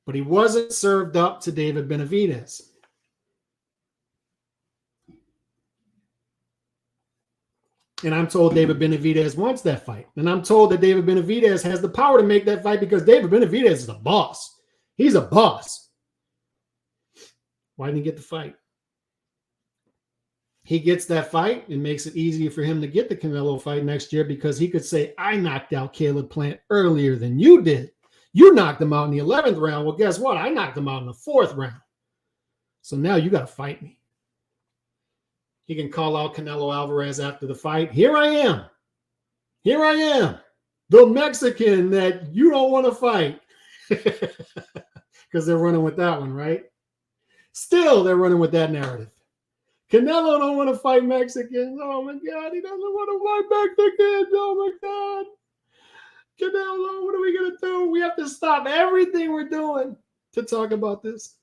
But he wasn't served up to David Benavidez. And I'm told David Benavidez wants that fight. And I'm told that David Benavidez has the power to make that fight because David Benavidez is a boss. He's a boss. Why didn't he get the fight? He gets that fight. It makes it easier for him to get the Canelo fight next year because he could say, I knocked out Caleb Plant earlier than you did. You knocked him out in the 11th round. Well, guess what? I knocked him out in the 4th round. So now you got to fight me. He can call out Canelo Alvarez after the fight. Here I am. Here I am. The Mexican that you don't want to fight. Because they're running with that one, right? Still, they're running with that narrative. Canelo don't want to fight Mexicans. Oh, my God. He doesn't want to fight Mexicans. Oh, my God. Canelo, what are we going to do? We have to stop everything we're doing to talk about this.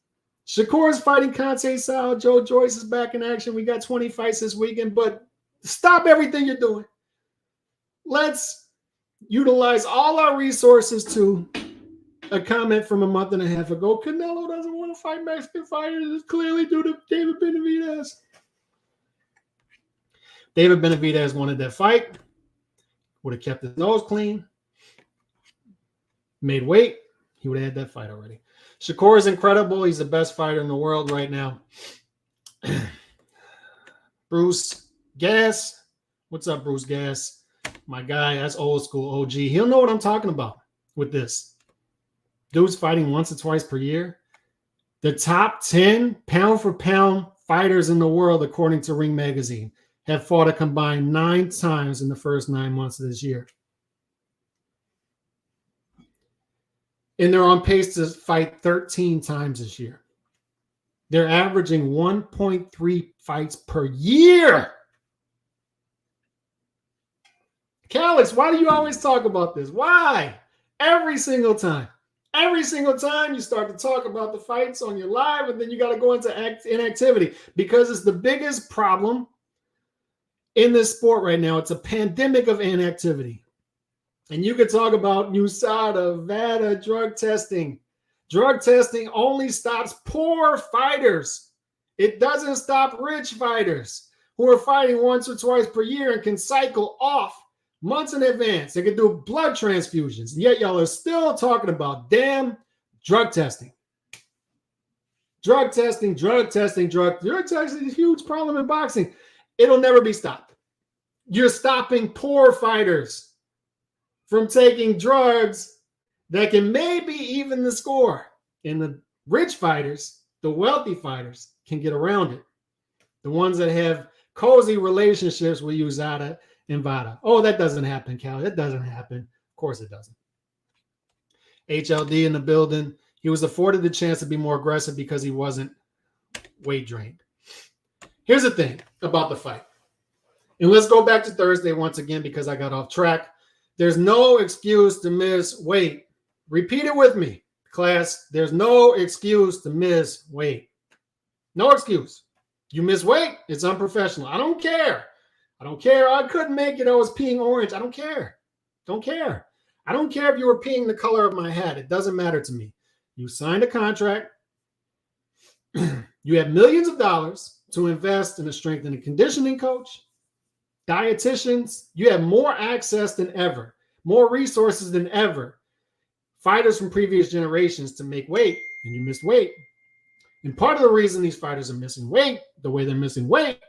Shakur is fighting Conceição. Joe Joyce is back in action. We got 20 fights this weekend, but stop everything you're doing. Let's utilize all our resources to a comment from a month and a half ago. Canelo doesn't want to fight Mexican fighters. It's clearly due to David Benavidez. David Benavidez wanted that fight. Would have kept his nose clean. Made weight. He would have had that fight already. Shakur is incredible. He's the best fighter in the world right now. Bruce Gas. What's up, Bruce Gas? My guy, that's old school OG. He'll know what I'm talking about with this. Dude's fighting once or twice per year. The top 10 pound for pound fighters in the world, according to Ring Magazine, have fought a combined 9 times in the first 9 months of this year. And they're on pace to fight 13 times this year. They're averaging 1.3 fights per year. Calix, why do you always talk about this? Why? Every single time. Every single time you start to talk about the fights on your live, and then you got to go into inactivity because it's the biggest problem in this sport right now. It's a pandemic of inactivity. And you could talk about USADA, VADA, drug testing. Drug testing only stops poor fighters. It doesn't stop rich fighters who are fighting once or twice per year and can cycle off months in advance. They can do blood transfusions. Yet y'all are still talking about damn drug testing. Drug testing is a huge problem in boxing. It'll never be stopped. You're stopping poor fighters from taking drugs that can maybe even the score. And the rich fighters, the wealthy fighters, can get around it. The ones that have cozy relationships with USADA and VADA. Oh, that doesn't happen, Cal. That doesn't happen. Of course it doesn't. HLD in the building. He was afforded the chance to be more aggressive because he wasn't weight drained. Here's the thing about the fight. And let's go back to Thursday once again because I got off track. There's no excuse to miss weight. Repeat it with me, class. There's no excuse to miss weight. No excuse. You miss weight, it's unprofessional. I don't care. I couldn't make it. I was peeing orange. I don't care. Don't care. I don't care if you were peeing the color of my hat. It doesn't matter to me. You signed a contract. You have millions of dollars to invest in a strength and conditioning coach. Dietitians, you have more access than ever, more resources than ever. Fighters from previous generations to make weight, and you missed weight. And part of the reason these fighters are missing weight, the way they're missing weight,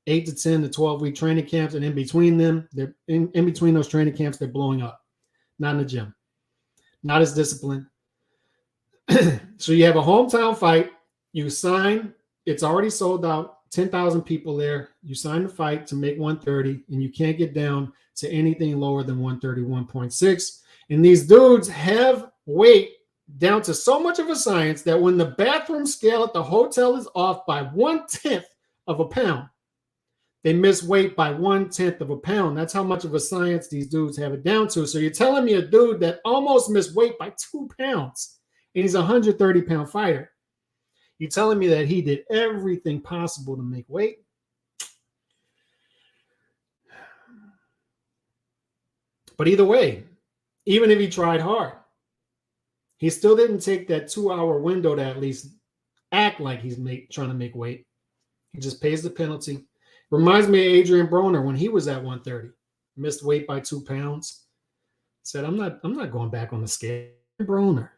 8 to 10 to 12-week training camps, and in between them, they're in between those training camps, they're blowing up. Not in the gym. Not as disciplined. So you have a hometown fight, you sign, it's already sold out. 10,000 people there. You sign the fight to make 130, and you can't get down to anything lower than 131.6. And these dudes have weight down to so much of a science that when the bathroom scale at the hotel is off by 1/10 of a pound, they miss weight by 1/10 of a pound. That's how much of a science these dudes have it down to. So you're telling me a dude that almost missed weight by 2 pounds, and he's a 130-pound fighter. You're telling me that he did everything possible to make weight? But either way, even if he tried hard, he still didn't take that 2-hour window to at least act like he's trying to make weight. He just pays the penalty. Reminds me of Adrian Broner when he was at 130, missed weight by 2 pounds. Said, I'm not going back on the scale. Broner,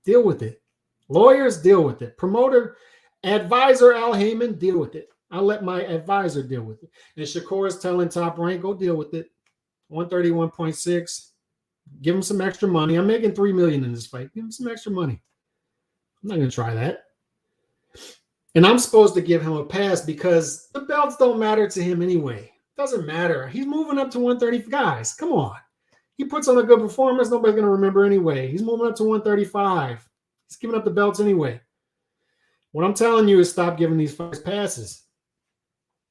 deal with it. Lawyers, deal with it. Promoter, advisor Al Heyman, deal with it. I'll let my advisor deal with it. And Shakur is telling Top Rank, go deal with it. 131.6. Give him some extra money. I'm making $3 million in this fight. Give him some extra money. I'm not going to try that. And I'm supposed to give him a pass because the belts don't matter to him anyway. Doesn't matter. He's moving up to 130. Guys, come on. He puts on a good performance. Nobody's going to remember anyway. He's moving up to 135. He's giving up the belts anyway. What I'm telling you is stop giving these fights passes.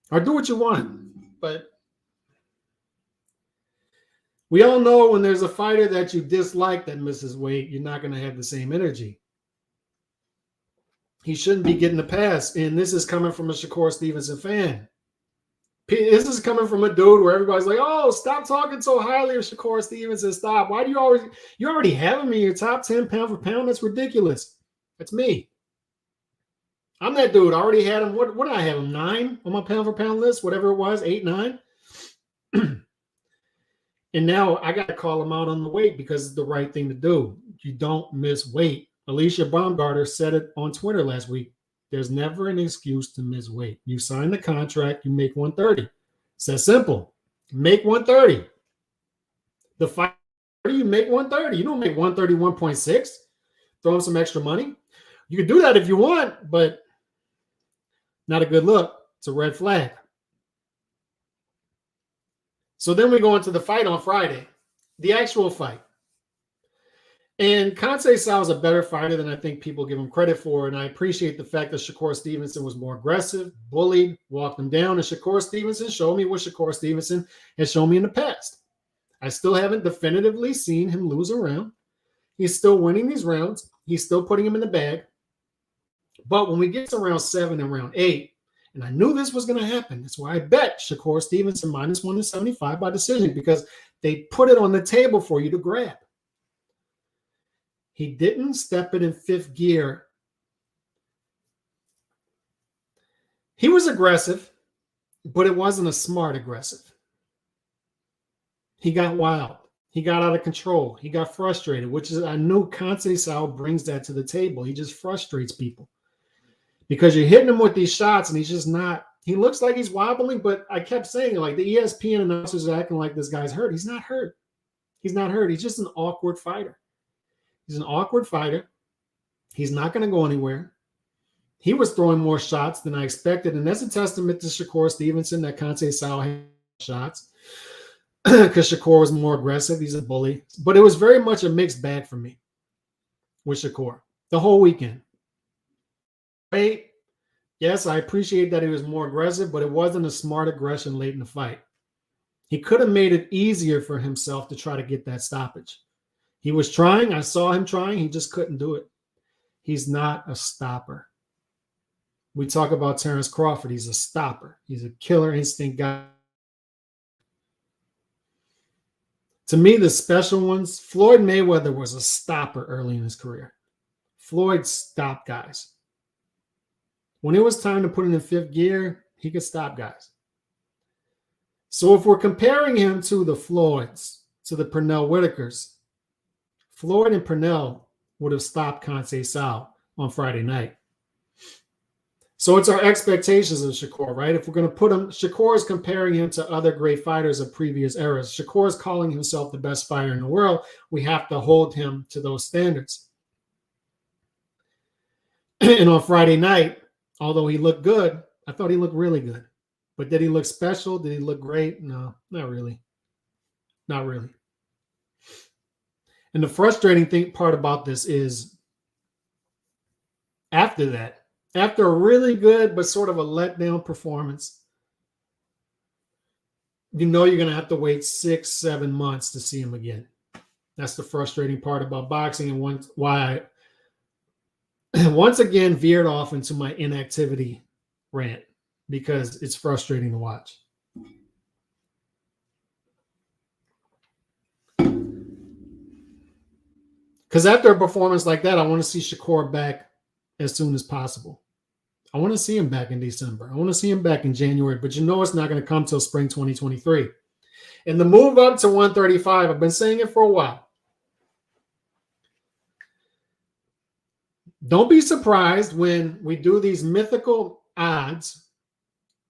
Or do what you want. But we all know when there's a fighter that you dislike that misses weight, you're not going to have the same energy. He shouldn't be getting a pass. And this is coming from a Shakur Stevenson fan. This is coming from a dude where everybody's like, oh, stop talking so highly of Shakur Stevenson. Stop. Why do you already have him in your top 10 pound for pound? That's ridiculous. That's me. I'm that dude. I already had him. What did I have him? 9 on my pound for pound list, whatever it was, 8, 9. And now I got to call him out on the weight because it's the right thing to do. You don't miss weight. Alicia Baumgartner said it on Twitter last week. There's never an excuse to miss weight. You sign the contract, you make 130. It's that simple. Make 130. The fight, you make 130. You don't make 131.6. Throw him some extra money. You can do that if you want, but not a good look. It's a red flag. So then we go into the fight on Friday, the actual fight. And Kansei Sao is a better fighter than I think people give him credit for. And I appreciate the fact that Shakur Stevenson was more aggressive, bullied, walked him down. And Shakur Stevenson showed me what Shakur Stevenson has shown me in the past. I still haven't definitively seen him lose a round. He's still winning these rounds. He's still putting him in the bag. But when we get to round 7 and round 8, and I knew this was going to happen. That's why I bet Shakur Stevenson minus 175 by decision, because they put it on the table for you to grab. He didn't step it in 5th gear. He was aggressive, but it wasn't a smart aggressive. He got wild. He got out of control. He got frustrated, which is, I knew Kansei Sao brings that to the table. He just frustrates people because you're hitting him with these shots and he's just not, he looks like he's wobbling, but I kept saying, like, the ESPN announcers are acting like this guy's hurt. He's not hurt. He's not hurt. He's just an awkward fighter. He's an awkward fighter. He's not going to go anywhere. He was throwing more shots than I expected, and that's a testament to Shakur Stevenson that Kansei Sao had shots because Shakur was more aggressive. He's a bully. But it was very much a mixed bag for me with Shakur the whole weekend. Right? Yes, I appreciate that he was more aggressive, but it wasn't a smart aggression late in the fight. He could have made it easier for himself to try to get that stoppage. He was trying. I saw him trying. He just couldn't do it. He's not a stopper. We talk about Terrence Crawford. He's a stopper. He's a killer instinct guy. To me, the special ones, Floyd Mayweather was a stopper early in his career. Floyd stopped guys. When it was time to put it in 5th gear, he could stop guys. So if we're comparing him to the Floyds, to the Pernell Whitakers, Floyd and Pernell would have stopped Kansei Sao on Friday night. So it's our expectations of Shakur, right? If we're going to put him, Shakur is comparing him to other great fighters of previous eras. Shakur is calling himself the best fighter in the world. We have to hold him to those standards. And on Friday night, although he looked good, I thought he looked really good. But did he look special? Did he look great? No, not really. Not really. And the frustrating part about this is after that, after a really good but sort of a letdown performance, you're going to have to wait 6-7 months to see him again. That's the frustrating part about boxing, and why I once again veered off into my inactivity rant, because it's frustrating to watch. Because after a performance like that, I want to see Shakur back as soon as possible. I want to see him back in December. I want to see him back in January, but it's not going to come till spring 2023. And the move up to 135, I've been saying it for a while. Don't be surprised when we do these mythical odds,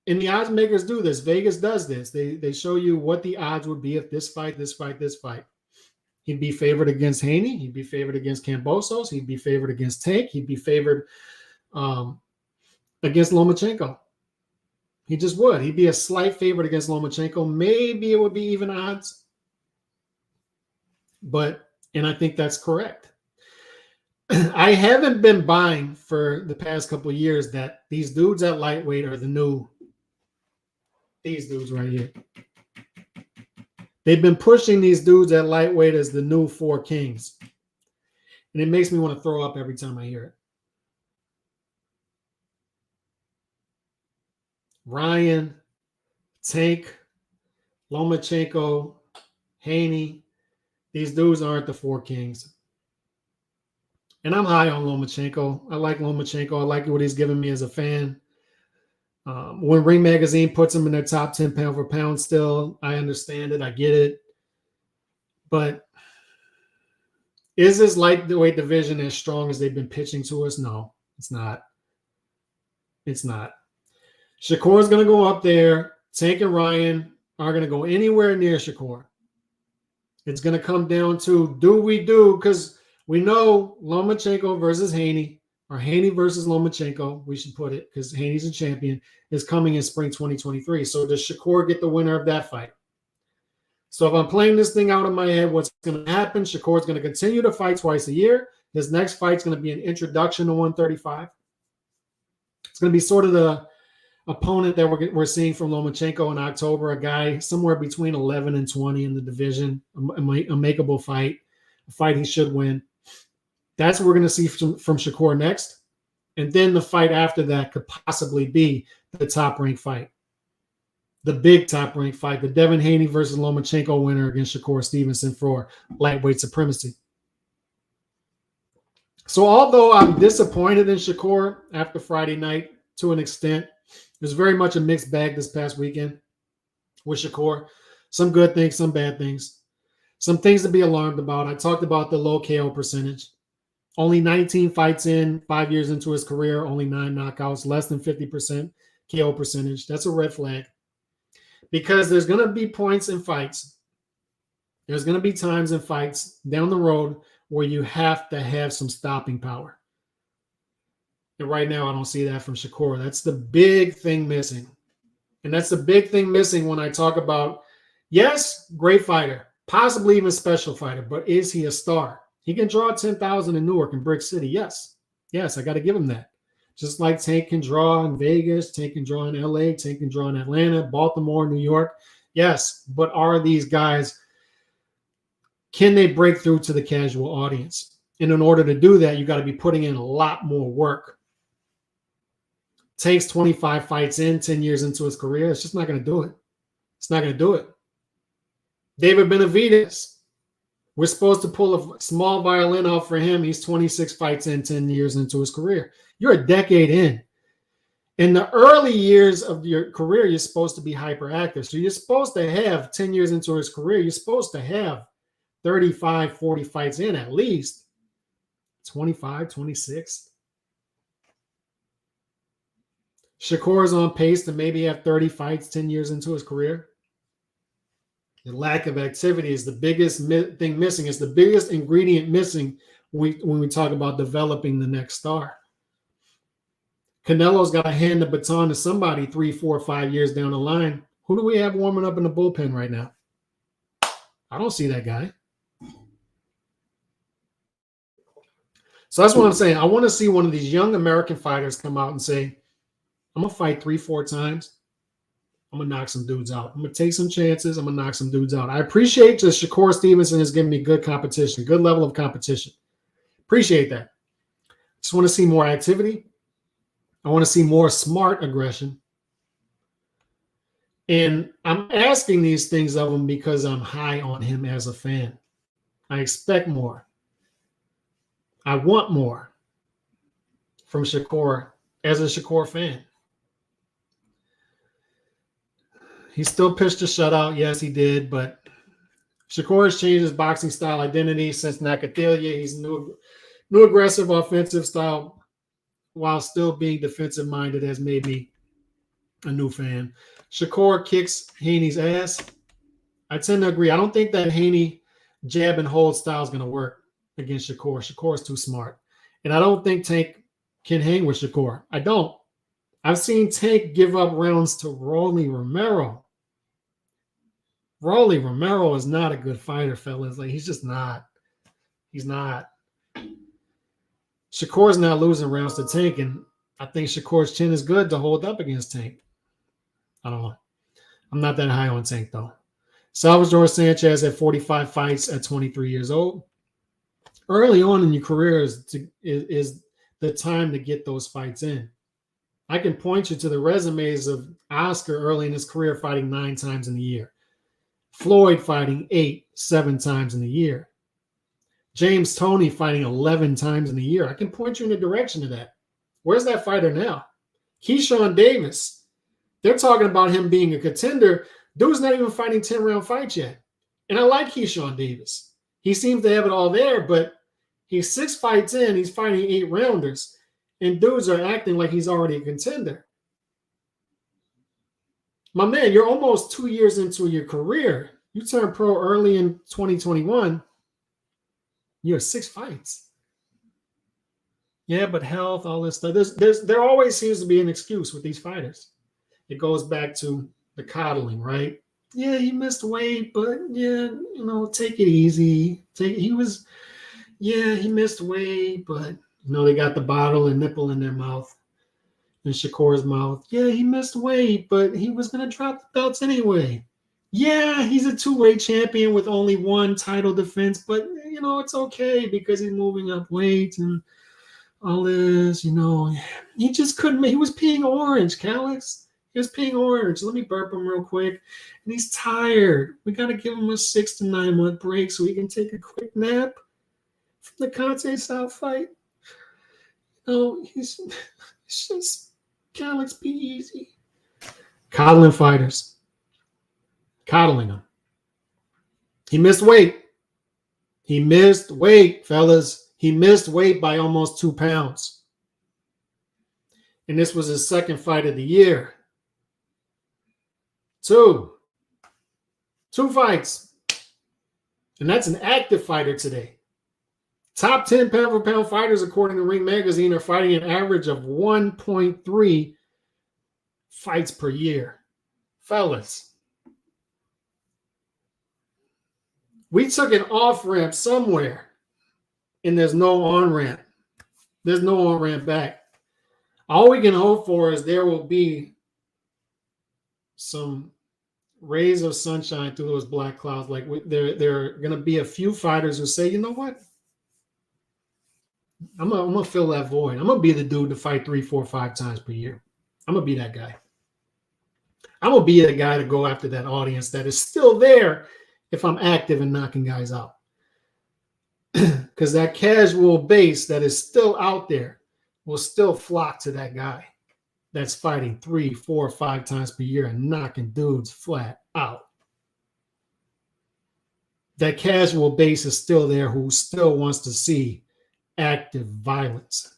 and the odds makers do this. Vegas does this. They show you what the odds would be if this fight. He'd be favored against Haney. He'd be favored against Kambosos. He'd be favored against Tank. He'd be favored against Lomachenko. He just would. He'd be a slight favorite against Lomachenko. Maybe it would be even odds. And I think that's correct. I haven't been buying for the past couple of years that these dudes at lightweight are these dudes right here. They've been pushing these dudes at lightweight as the new four kings. And it makes me want to throw up every time I hear it. Ryan, Tank, Lomachenko, Haney, these dudes aren't the four kings. And I'm high on Lomachenko. I like Lomachenko. I like what he's given me as a fan. When Ring Magazine puts him in their top 10 pound for pound still, I understand it. I get it. But is this lightweight division as strong as they've been pitching to us? No, it's not. It's not. Shakur's going to go up there. Tank and Ryan are going to go anywhere near Shakur. It's going to come down to because we know Lomachenko versus Haney, or Haney versus Lomachenko, we should put it, because Haney's a champion, is coming in spring 2023. So does Shakur get the winner of that fight? So if I'm playing this thing out in my head, what's going to happen? Shakur's going to continue to fight twice a year. His next fight's going to be an introduction to 135. It's going to be sort of the opponent that we're seeing from Lomachenko in October, a guy somewhere between 11 and 20 in the division, a makeable fight, a fight he should win. That's what we're going to see from Shakur next. And then the fight after that could possibly be the top-ranked fight, the big top-ranked fight, the Devin Haney versus Lomachenko winner against Shakur Stevenson for lightweight supremacy. So although I'm disappointed in Shakur after Friday night to an extent, it was very much a mixed bag this past weekend with Shakur. Some good things, some bad things. Some things to be alarmed about. I talked about the low KO percentage. Only 19 fights in, 5 years into his career, only 9 knockouts, less than 50% KO percentage. That's a red flag. Because there's going to be points in fights. There's going to be times in fights down the road where you have to have some stopping power. And right now, I don't see that from Shakur. That's the big thing missing. And that's the big thing missing when I talk about, yes, great fighter, possibly even special fighter, but is he a star? He can draw 10,000 in Newark and Brick City. Yes, I got to give him that. Just like Tank can draw in Vegas, Tank can draw in LA, Tank can draw in Atlanta, Baltimore, New York. Yes, but are these guys, can they break through to the casual audience? And in order to do that, you got to be putting in a lot more work. Tank's 25 fights in, 10 years into his career. It's just not going to do it. It's not going to do it. David Benavidez, we're supposed to pull a small violin out for him. He's 26 fights in, 10 years into his career. You're a decade in. In the early years of your career, you're supposed to be hyperactive. So you're supposed to have 10 years into his career, you're supposed to have 35, 40 fights in at least. 25, 26. Shakur is on pace to maybe have 30 fights 10 years into his career. The lack of activity is the biggest thing missing. It's the biggest ingredient missing when we talk about developing the next star. Canelo's got to hand the baton to somebody 3, 4, 5 years down the line. Who do we have warming up in the bullpen right now? I don't see that guy. So that's what I'm saying. I want to see one of these young American fighters come out and say, I'm going to fight 3-4 times. I'm going to knock some dudes out. I'm going to take some chances. I'm going to knock some dudes out. I appreciate that Shakur Stevenson is giving me good competition, good level of competition. Appreciate that. Just want to see more activity. I want to see more smart aggression. And I'm asking these things of him because I'm high on him as a fan. I expect more. I want more from Shakur as a Shakur fan. He still pitched a shutout. Yes, he did. But Shakur has changed his boxing style identity since Nakathila. He's new aggressive offensive style while still being defensive minded has made me a new fan. Shakur kicks Haney's ass. I tend to agree. I don't think that Haney jab and hold style is going to work against Shakur. Shakur is too smart. And I don't think Tank can hang with Shakur. I don't. I've seen Tank give up rounds to Rolly Romero. Rolly Romero is not a good fighter, fellas. Like, he's just not. He's not. Shakur's not losing rounds to Tank, and I think Shakur's chin is good to hold up against Tank. I don't know. I'm not that high on Tank, though. Salvador Sanchez at 45 fights at 23 years old. Early on in your career is the time to get those fights in. I can point you to the resumes of Oscar early in his career fighting 9 times in a year. Floyd fighting 7 times in a year. James Toney fighting 11 times in a year. I can point you in the direction of that. Where's that fighter now? Keyshawn Davis. They're talking about him being a contender. Dude's not even fighting 10-round fights yet. And I like Keyshawn Davis. He seems to have it all there, but he's 6 fights in. He's fighting 8-rounders. And dudes are acting like he's already a contender. My man, you're almost 2 years into your career. You turned pro early in 2021. You have 6 fights. Yeah, but health, all this stuff. There always seems to be an excuse with these fighters. It goes back to the coddling, right? Yeah, he missed weight, but yeah, take it easy. He missed weight, but they got the bottle and nipple in their mouth, in Shakur's mouth. Yeah, he missed weight, but he was gonna drop the belts anyway. Yeah, he's a 2-weight champion with only 1 title defense, but it's okay because he's moving up weight and all this. He just couldn't. He was peeing orange, Calix. He was peeing orange. Let me burp him real quick. And he's tired. We got to give him a 6 to 9 month break so he can take a quick nap from the Conte South fight. He's just, Calix, be easy. Coddling fighters. Coddling them. He missed weight. He missed weight, fellas. He missed weight by almost 2 pounds. And this was his 2nd fight of the year. 2 fights. And that's an active fighter today. Top 10 pound-for-pound fighters, according to Ring Magazine, are fighting an average of 1.3 fights per year. Fellas, we took an off-ramp somewhere, and there's no on-ramp. There's no on-ramp back. All we can hope for is there will be some rays of sunshine through those black clouds. Like there are going to be a few fighters who say, you know what? I'm gonna fill that void. I'm gonna be the dude to fight 3, 4, 5 times per year. I'm gonna be that guy. I'm gonna be the guy to go after that audience that is still there if I'm active and knocking guys out. Because that casual base that is still out there will still flock to that guy that's fighting 3, 4, 5 times per year and knocking dudes flat out. That casual base is still there who still wants to see active violence.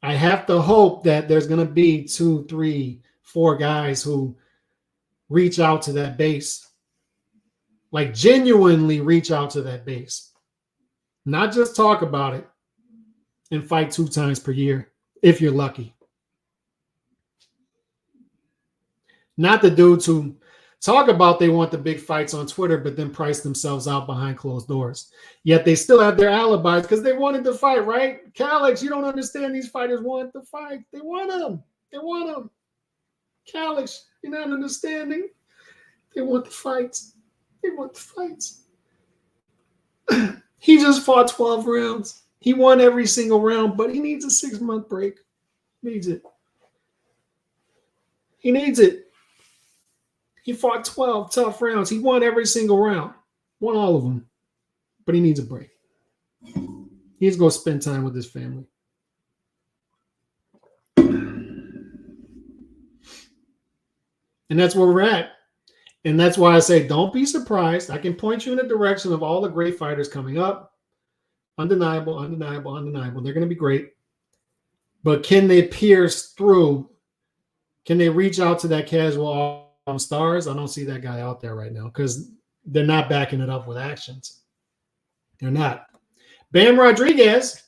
I have to hope that there's going to be 2, 3, 4 guys who reach out to that base, like genuinely reach out to that base, not just talk about it and fight 2 times per year if you're lucky. Not the dudes who Talk about they want the big fights on Twitter, but then price themselves out behind closed doors. Yet they still have their alibis because they wanted to fight, right? Calix, you don't understand. These fighters want to fight. They want them. They want them. Calix, you're not understanding. They want the fights. They want the fights. He just fought 12 rounds. He won every single round, but he needs a 6-month break. Needs it. He needs it. He fought 12 tough rounds. He won every single round. Won all of them. But he needs a break. He's going to spend time with his family. And that's where we're at. And that's why I say don't be surprised. I can point you in the direction of all the great fighters coming up. Undeniable, undeniable, undeniable. They're going to be great. But can they pierce through? Can they reach out to that casual stars? I don't see that guy out there right now because they're not backing it up with actions. They're not. Bam Rodriguez.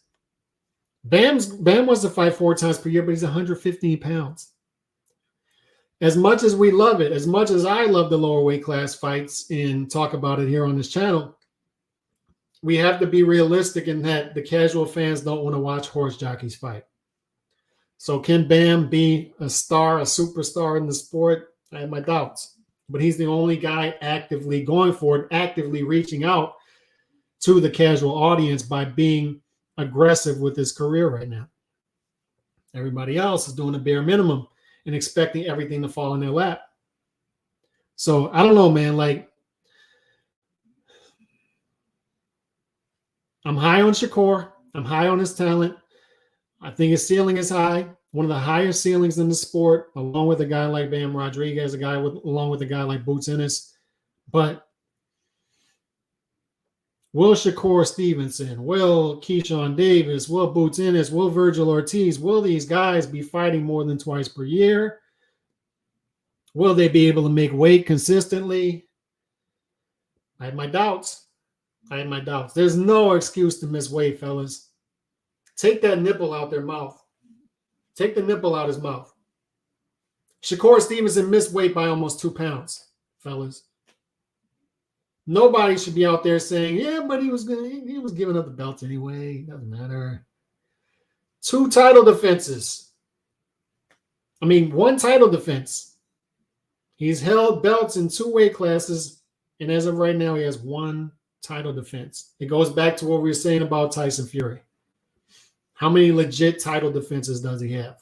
Bam wants to fight 4 times per year, but he's 115 pounds. As much as we love it, as much as I love the lower weight class fights and talk about it here on this channel, we have to be realistic in that the casual fans don't want to watch horse jockeys fight. So can Bam be a star, a superstar in the sport? I have my doubts. But he's the only guy actively going for it, actively reaching out to the casual audience by being aggressive with his career right now. Everybody else is doing a bare minimum and expecting everything to fall in their lap. So I don't know, man. Like, I'm high on Shakur. I'm high on his talent. I think his ceiling is high. One of the highest ceilings in the sport, along with a guy like Bam Rodriguez, along with a guy like Boots Ennis. But will Shakur Stevenson, will Keyshawn Davis, will Boots Ennis, will Virgil Ortiz, will these guys be fighting more than twice per year? Will they be able to make weight consistently? I have my doubts. I have my doubts. There's no excuse to miss weight, fellas. Take that nipple out their mouth. Take the nipple out his mouth. Shakur Stevenson missed weight by almost 2 pounds, fellas. Nobody should be out there saying, yeah, but he was giving up the belt anyway. Doesn't matter. 2 title defenses. I mean, 1 title defense. He's held belts in 2 weight classes, and as of right now, he has 1 title defense. It goes back to what we were saying about Tyson Fury. How many legit title defenses does he have?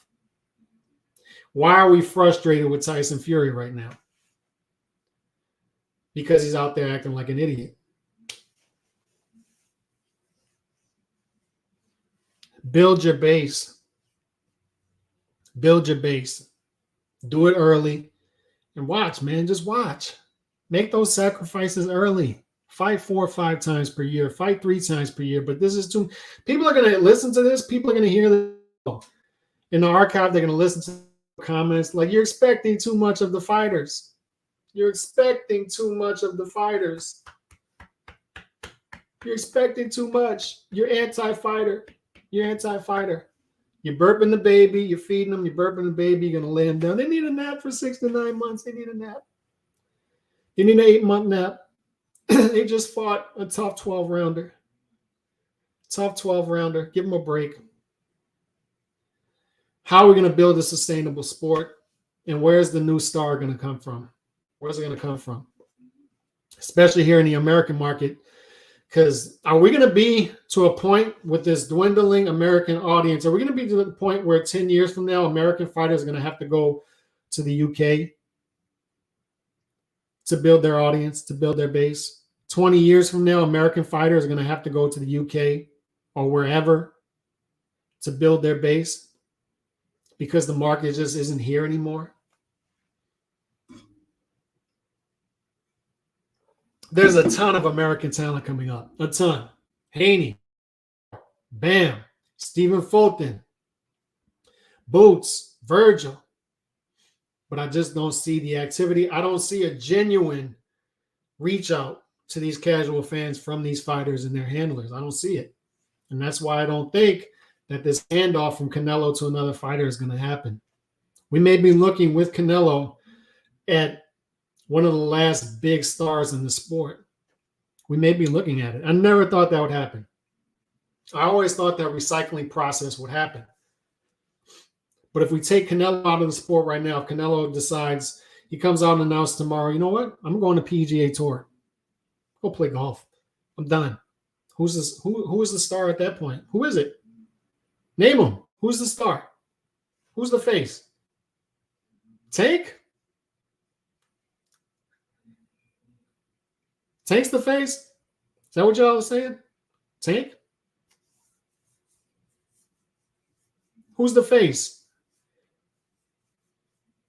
Why are we frustrated with Tyson Fury right now? Because he's out there acting like an idiot. Build your base. Build your base. Do it early. And watch, man. Just watch. Make those sacrifices early. Fight 4 or 5 times per year. Fight 3 times per year. But this is too... People are going to listen to this. People are going to hear this. In the archive, they're going to listen to comments. Like, you're expecting too much of the fighters. You're expecting too much of the fighters. You're expecting too much. You're anti-fighter. You're anti-fighter. You're burping the baby. You're feeding them. You're burping the baby. You're going to lay them down. They need a nap for 6 to 9 months. They need a nap. They need an 8-month nap. They just fought a tough 12-rounder. Tough 12-rounder. Give them a break. How are we going to build a sustainable sport? And where's the new star going to come from? Where's it going to come from? Especially here in the American market. Because are we going to be to a point with this dwindling American audience? Are we going to be to the point where 10 years from now, American fighters are going to have to go to the UK to build their audience, to build their base? 20 years from now, American fighters are going to have to go to the UK or wherever to build their base because the market just isn't here anymore. There's a ton of American talent coming up. A ton. Haney, Bam, Stephen Fulton, Boots, Virgil. But I just don't see the activity. I don't see a genuine reach out to these casual fans from these fighters and their handlers. I don't see it. And that's why I don't think that this handoff from Canelo to another fighter is going to happen. We may be looking with Canelo at one of the last big stars in the sport. We may be looking at it. I never thought that would happen. I always thought that recycling process would happen. But if we take Canelo out of the sport right now, if Canelo decides, he comes out and announces tomorrow, you know what? I'm going to PGA Tour. Go play golf. I'm done. Who's this? Who is the star at that point? Who is it? Name him. Who's the star? Who's the face? Tank? Tank's the face? Is that what y'all are saying? Tank? Who's the face?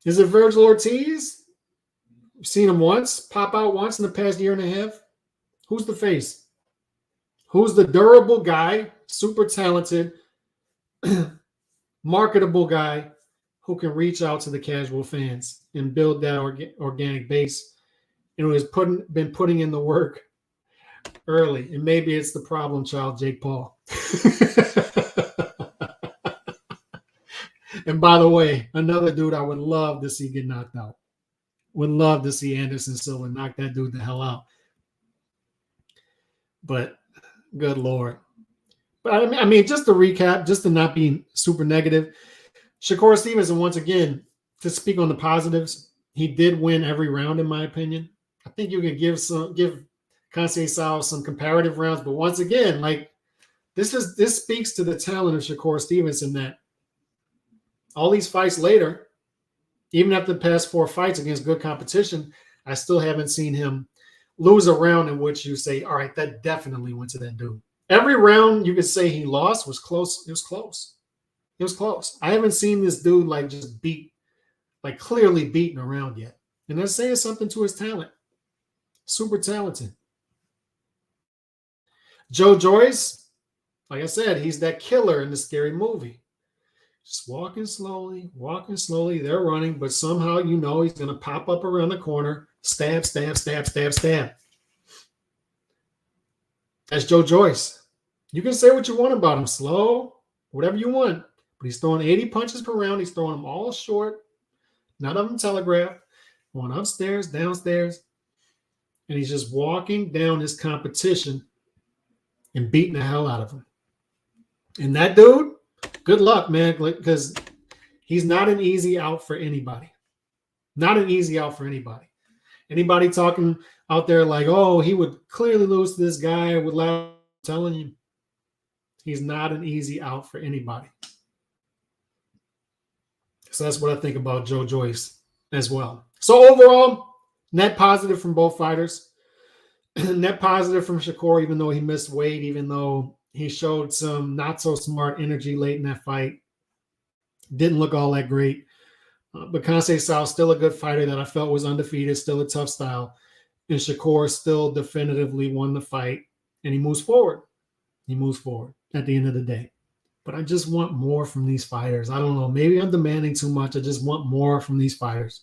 Is it Virgil Ortiz? We've seen him once, pop out once in the past year and a half. Who's the face? Who's the durable guy, super talented, marketable guy who can reach out to the casual fans and build that organic base, and who has been putting in the work early? And maybe it's the problem child, Jake Paul. And by the way, another dude I would love to see get knocked out. Would love to see Anderson Silva knock that dude the hell out. But good Lord. But I mean, just to recap, just to not be super negative, Shakur Stevenson, once again, to speak on the positives, he did win every round, in my opinion. I think you can give Conceição some comparative rounds, but once again, like this speaks to the talent of Shakur Stevenson, that all these fights later, even after the past 4 fights against good competition, I still haven't seen him lose a round in which you say, all right, that definitely went to that dude. Every round you could say he lost was close. It was close. It was close. I haven't seen this dude like just clearly beaten around yet. And that's saying something to his talent. Super talented. Joe Joyce, like I said, he's that killer in the Scary Movie. Just walking slowly. They're running, but somehow you know he's going to pop up around the corner, stab. That's Joe Joyce. You can say what you want about him, slow, whatever you want, but he's throwing 80 punches per round. He's throwing them all short, none of them telegraphed, going upstairs, downstairs, and he's just walking down his competition and beating the hell out of him. And that dude, good luck, man, because he's not an easy out for anybody. Not an easy out for anybody. Anybody talking out there like, oh, he would clearly lose to this guy, I'm telling you, he's not an easy out for anybody. So that's what I think about Joe Joyce as well. So overall, net positive from both fighters. Net positive from Shakur, even though he missed weight, even though he showed some not so smart energy late in that fight. Didn't look all that great. But Conceição, still a good fighter that I felt was undefeated, still a tough style. And Shakur still definitively won the fight. And he moves forward. He moves forward at the end of the day. But I just want more from these fighters. I don't know. Maybe I'm demanding too much. I just want more from these fighters.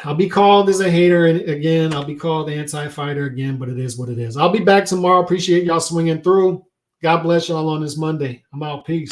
I'll be called as a hater again. I'll be called anti-fighter again, but it is what it is. I'll be back tomorrow. Appreciate y'all swinging through. God bless y'all on this Monday. I'm out. Peace.